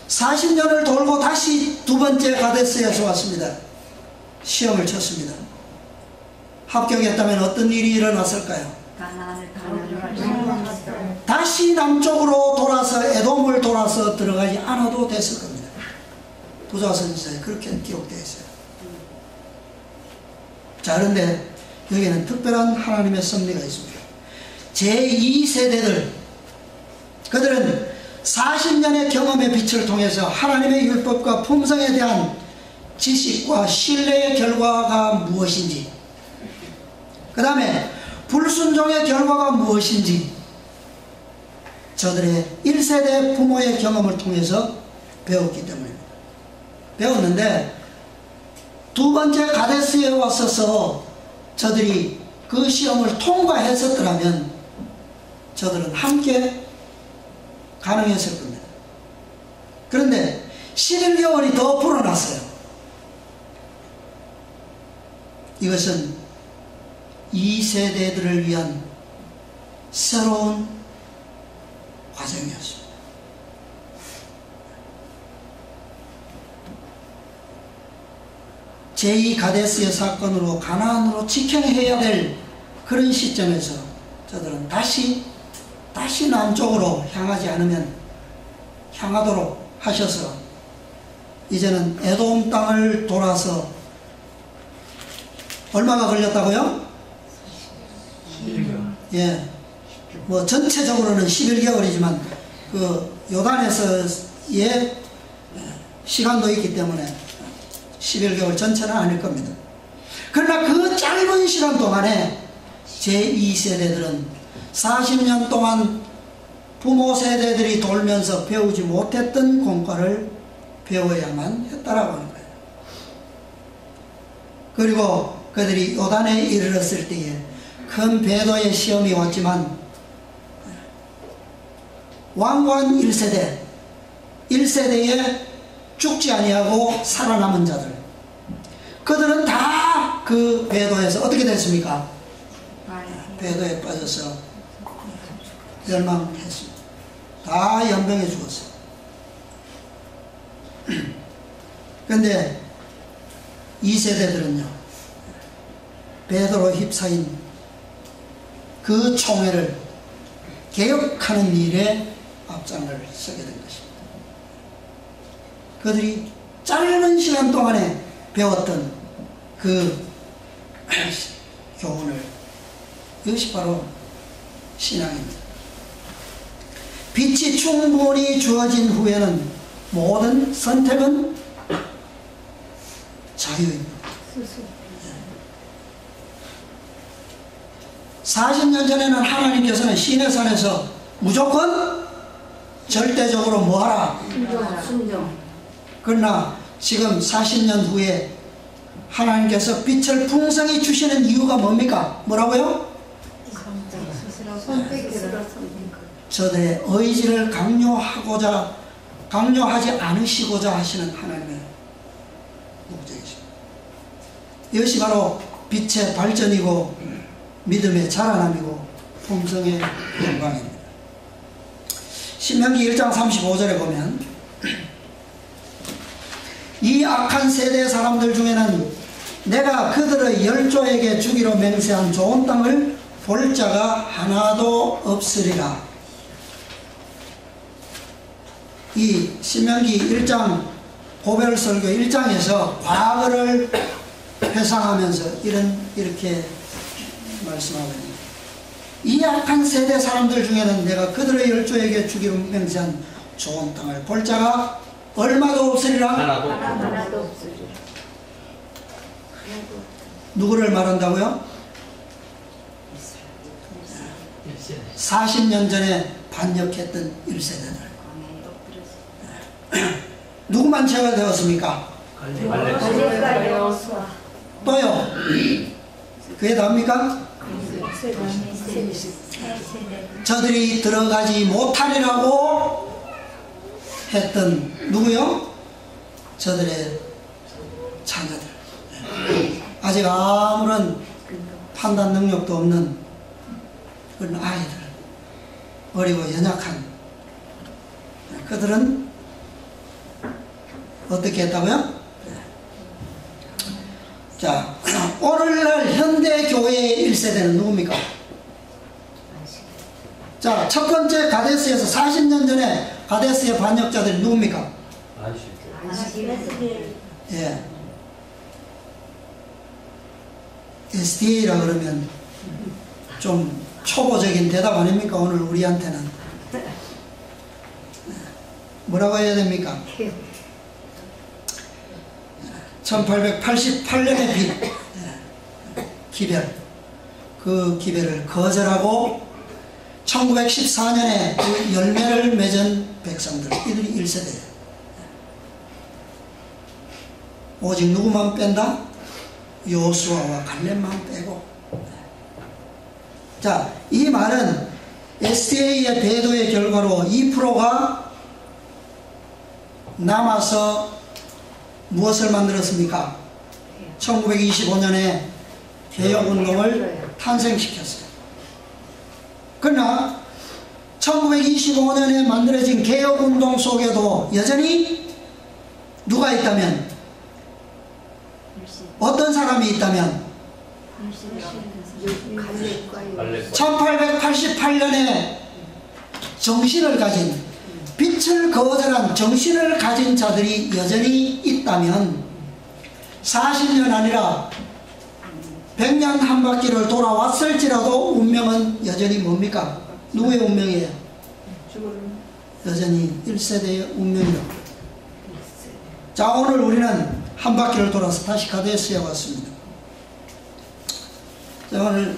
40년을 돌고 다시 두 번째 가데스에서 왔습니다. 시험을 쳤습니다. 합격했다면 어떤 일이 일어났을까요? 다시 남쪽으로 돌아서 에돔을 돌아서 들어가지 않아도 됐을 겁니다. 부자선지서에 그렇게 기록되어 있어요. 자, 그런데 여기에는 특별한 하나님의 섭리가 있습니다. 제2세대들, 그들은 40년의 경험의 빛을 통해서 하나님의 율법과 품성에 대한 지식과 신뢰의 결과가 무엇인지, 그 다음에 불순종의 결과가 무엇인지 저들의 1세대 부모의 경험을 통해서 배웠기 때문입니다. 배웠는데 두 번째 가데스에 왔어서 저들이 그 시험을 통과했었더라면 저들은 함께 가능했을 겁니다. 그런데 11개월이 더 불어났어요. 이것은 2세대들을 위한 새로운 과정이었습니다. 제2 가데스의 사건으로 가나안으로 직행해야 될 그런 시점에서 저들은 다시 남쪽으로 향하지 않으면 향하도록 하셔서 이제는 에돔 땅을 돌아서 얼마가 걸렸다고요? 예, 뭐 전체적으로는 11개월이지만 그 요단에서의 시간도 있기 때문에 11개월 전체는 아닐 겁니다. 그러나 그 짧은 시간 동안에 제2세대들은 40년 동안 부모 세대들이 돌면서 배우지 못했던 공과를 배워야만 했다라고 하는 거예요. 그리고 그들이 요단에 이르렀을 때에 큰 배도의 시험이 왔지만 왕관 1세대에 죽지 아니하고 살아남은 자들, 그들은 다 그 배도에서 어떻게 됐습니까? 배도에 빠져서 멸망했습니다. 다 연병해 죽었어요. 그런데 2세대들은요, 배도로 휩싸인 그 총회를 개혁하는 일에 앞장을 서게 된 것입니다. 그들이 짧은 시간 동안에 배웠던 그 교훈을, 이것이 바로 신앙입니다. 빛이 충분히 주어진 후에는 모든 선택은 자유입니다. 40년 전에는 하나님께서는 시내산에서 무조건 절대적으로 뭐하라? 순종. 그러나 지금 40년 후에 하나님께서 빛을 풍성히 주시는 이유가 뭡니까? 뭐라고요? 저들의 의지를 강요하지 않으시고자 하시는 하나님의 목적이십니다. 이것이 바로 빛의 발전이고 믿음의 자라남이고 풍성의 영광입니다. 신명기 1장 35절에 보면 이 악한 세대 사람들 중에는 내가 그들의 열조에게 주기로 맹세한 좋은 땅을 볼 자가 하나도 없으리라. 이 신명기 1장 고별설교 1장에서 과거를 회상하면서 이렇게 말씀하거든요. 이 악한 세대 사람들 중에는 내가 그들의 열조에게 주기로 맹세한 좋은 땅을 볼 자가 얼마도 없으리라. 하나도 없으리라. 누구를 말한다고요? 40년 전에 반역했던 1세대들. 누구만 죄가 되었습니까? 또요? 그게 답니까? 저들이 들어가지 못하리라고 했던 누구요? 저들의 자녀들. 아직 아무런 판단 능력도 없는 그런 아이들, 어리고 연약한 그들은 어떻게 했다고요? 자, 오늘날 현대교회의 1세대는 누굽니까? 자, 첫 번째 가데스에서 40년 전에 가데스의 반역자들이 누굽니까? 예. SDA라 그러면 좀 초보적인 대답 아닙니까? 오늘 우리한테는. 뭐라고 해야 됩니까? 1888년의 빛, 기별, 그 기별을 거절하고 1914년에 그 열매를 맺은 백성들, 이들이 1세대예요. 오직 누구만 뺀다? 요수아와 갈렙만 빼고. 자, 이 말은 SDA의 배도의 결과로 2%가 남아서 무엇을 만들었습니까? 1925년에 개혁운동을 탄생시켰어요. 그러나 1925년에 만들어진 개혁운동 속에도 여전히 누가 있다면, 어떤 사람이 있다면 1888년에 정신을 가진, 빛을 거절한 정신을 가진 자들이 여전히 있다면 40년 아니라 100년 한 바퀴를 돌아왔을지라도 운명은 여전히 뭡니까? 누구의 운명이에요? 여전히 1세대의 운명이라고. 자, 오늘 우리는 한 바퀴를 돌아서 다시 가데스에 왔습니다. 자, 오늘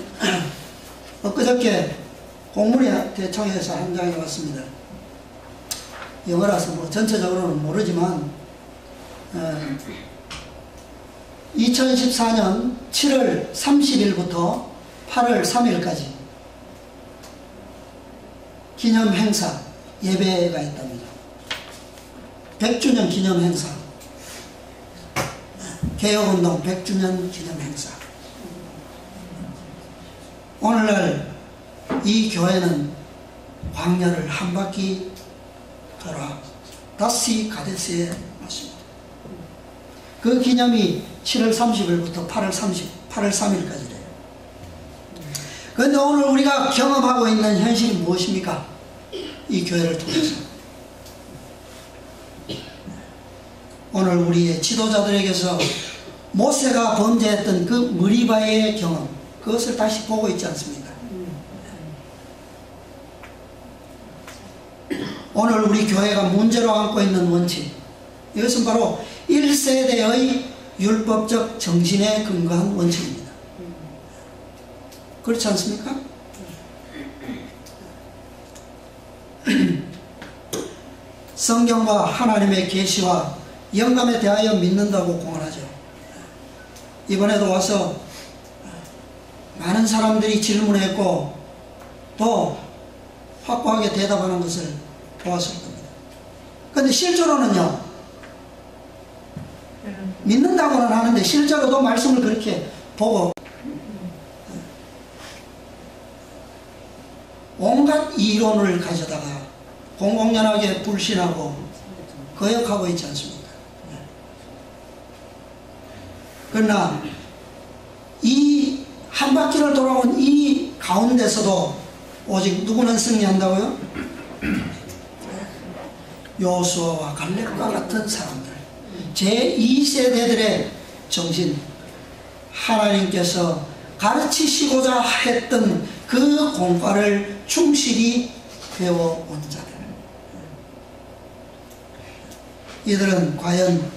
엊그저께 공문이 대청에서 한 장이 왔습니다. 영어라서 뭐 전체적으로는 모르지만 2014년 7월 30일부터 8월 3일까지 기념 행사 예배가 있답니다. 100주년 기념 행사, 개혁운동 100주년 기념 행사. 오늘날 이 교회는 광야를 한 바퀴 돌아 다시 가데스에 왔습니다. 그 기념이 7월 30일부터 8월 3일까지래요. 그런데 오늘 우리가 경험하고 있는 현실이 무엇입니까? 이 교회를 통해서 오늘 우리의 지도자들에게서 모세가 범죄했던 그 무리바의 경험, 그것을 다시 보고 있지 않습니까? 오늘 우리 교회가 문제로 안고 있는 원칙, 이것은 바로 1세대의 율법적 정신에 근거한 원칙입니다. 그렇지 않습니까? 성경과 하나님의 계시와 영감에 대하여 믿는다고 공언하죠. 이번에도 와서 많은 사람들이 질문했고 또 확고하게 대답하는 것을 보았을 겁니다. 그런데 실제로는요, 믿는다고는 하는데 실제로도 말씀을 그렇게 보고 온갖 이론을 가져다가 공공연하게 불신하고 거역하고 있지 않습니까? 그러나 이 한 바퀴를 돌아온 이 가운데서도 오직 누구는 승리한다고요? 여호수아와 갈렙과 같은 사람들, 제2세대들의 정신, 하나님께서 가르치시고자 했던 그 공과를 충실히 배워온 자들. 이들은 과연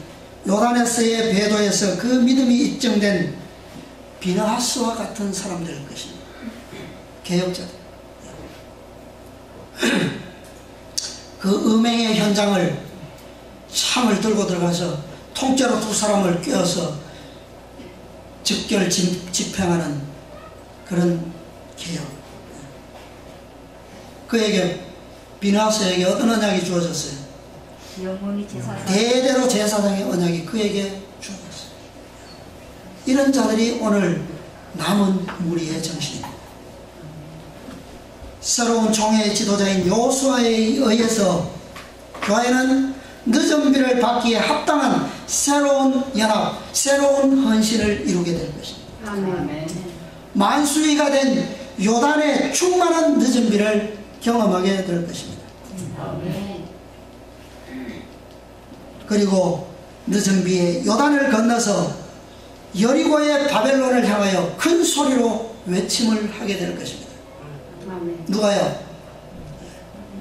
요단에서의 배도에서 그 믿음이 입증된 비느하스와 같은 사람들일 것입니다. 개혁자들. 그 음행의 현장을 창을 들고 들어가서 통째로 두 사람을 꿰어서 즉결 집행하는 그런 개혁. 그에게 비느하스에게 어떤 언약이 주어졌어요? 영원히 제사장. 대대로 제사장의 언약이 그에게 주어졌어요. 이런 자들이 오늘 남은 무리의 정신입니다. 새로운 총회의 지도자인 여호수아에 의해서 교회는 늦은 비를 받기에 합당한 새로운 연합, 새로운 헌신을 이루게 될 것입니다. 아멘. 만수위가 된 요단의 충만한 늦은 비를 경험하게 될 것입니다. 아멘. 그리고 늦은 비에 요단을 건너서 여리고의 바벨론을 향하여 큰 소리로 외침을 하게 될 것입니다. 아멘. 누가요?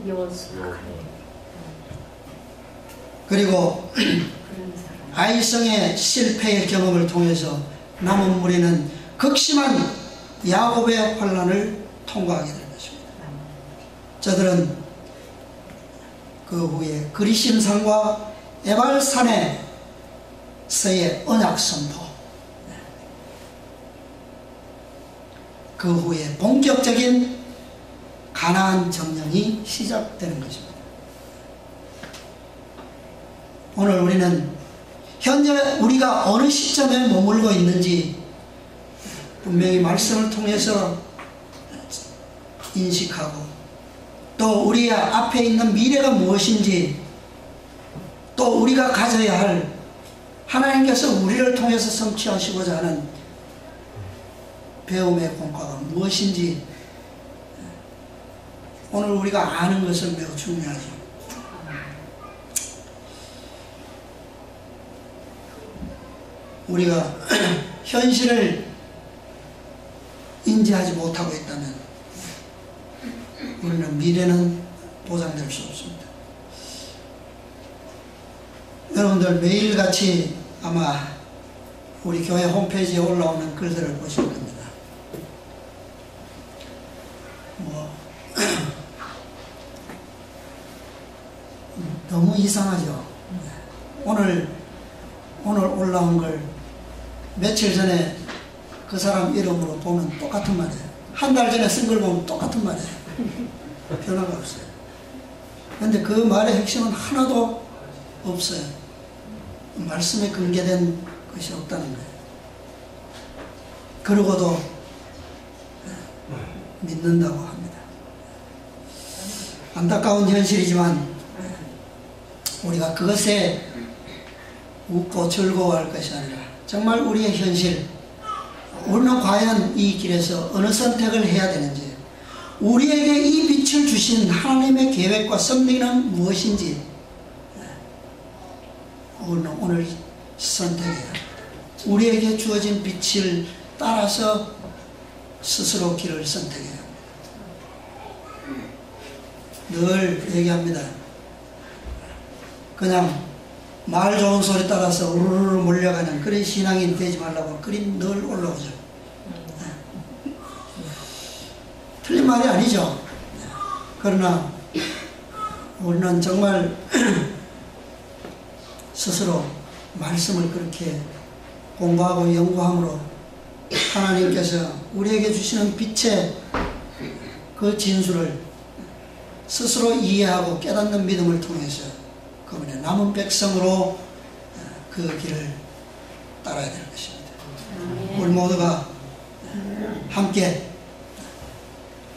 여호수아. 그리고 그런 사람. 아이성의 실패의 경험을 통해서 남은 무리는 극심한 야곱의 환란을 통과하게 될 것입니다. 저들은 그 후에 그리심산과 에발산에서의 언약 선포, 그 후에 본격적인 가나안 점령이 시작되는 것입니다. 오늘 우리는 현재 우리가 어느 시점에 머물고 있는지 분명히 말씀을 통해서 인식하고, 또 우리 앞에 있는 미래가 무엇인지, 또 우리가 가져야 할 하나님께서 우리를 통해서 성취하시고자 하는 배움의 공과가 무엇인지 오늘 우리가 아는 것은 매우 중요하죠. 우리가 현실을 인지하지 못하고 있다면 우리는 미래는 보장될 수 없습니다. 여러분들 매일같이 아마 우리 교회 홈페이지에 올라오는 글들을 보실 겁니다. 너무 이상하죠. 오늘 올라온 걸 며칠 전에 그 사람 이름으로 보면 똑같은 말이에요. 한 달 전에 쓴 걸 보면 똑같은 말이에요. 변화가 없어요. 그런데 그 말의 핵심은 하나도 없어요. 말씀에 근거된 것이 없다는 거예요. 그러고도 믿는다고 합니다. 안타까운 현실이지만 우리가 그것에 웃고 즐거워할 것이 아니라 정말 우리의 현실, 우리는 과연 이 길에서 어느 선택을 해야 되는지, 우리에게 이 빛을 주신 하나님의 계획과 섭리는 무엇인지 우리는 오늘 선택해야 우리에게 주어진 빛을 따라서 스스로 길을 선택해야 합니다. 늘 얘기합니다. 그냥 말 좋은 소리 따라서 우르르 몰려가는 그런 신앙인 되지 말라고 그림 늘 올라오죠. 틀린 말이 아니죠. 그러나 우리는 정말 스스로 말씀을 그렇게 공부하고 연구함으로 하나님께서 우리에게 주시는 빛의 그 진수를 스스로 이해하고 깨닫는 믿음을 통해서 그분의 남은 백성으로 그 길을 따라야 될 것입니다. 우리 모두가 함께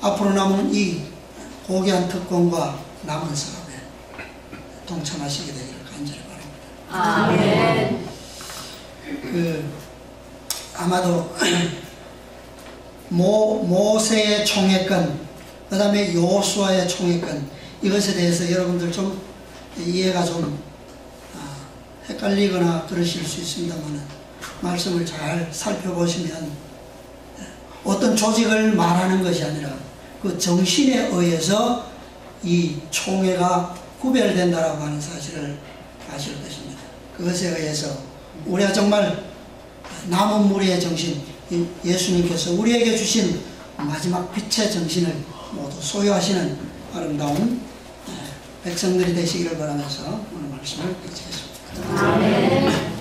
앞으로 남은 이 고귀한 특권과 남은 사업에 동참하시게 되기를 간절히 바랍니다. 아멘. 아마도 모세의 총회권, 그 다음에 여호수아의 총회권, 이것에 대해서 여러분들 좀 이해가 좀 헷갈리거나 그러실 수 있습니다만, 말씀을 잘 살펴보시면 어떤 조직을 말하는 것이 아니라 그 정신에 의해서 이 총회가 구별된다라고 하는 사실을 아실 것입니다. 그것에 의해서 우리가 정말 남은 무리의 정신, 예수님께서 우리에게 주신 마지막 빛의 정신을 모두 소유하시는 아름다운 백성들이 되시기를 바라면서 오늘 말씀을 마치겠습니다. 아멘.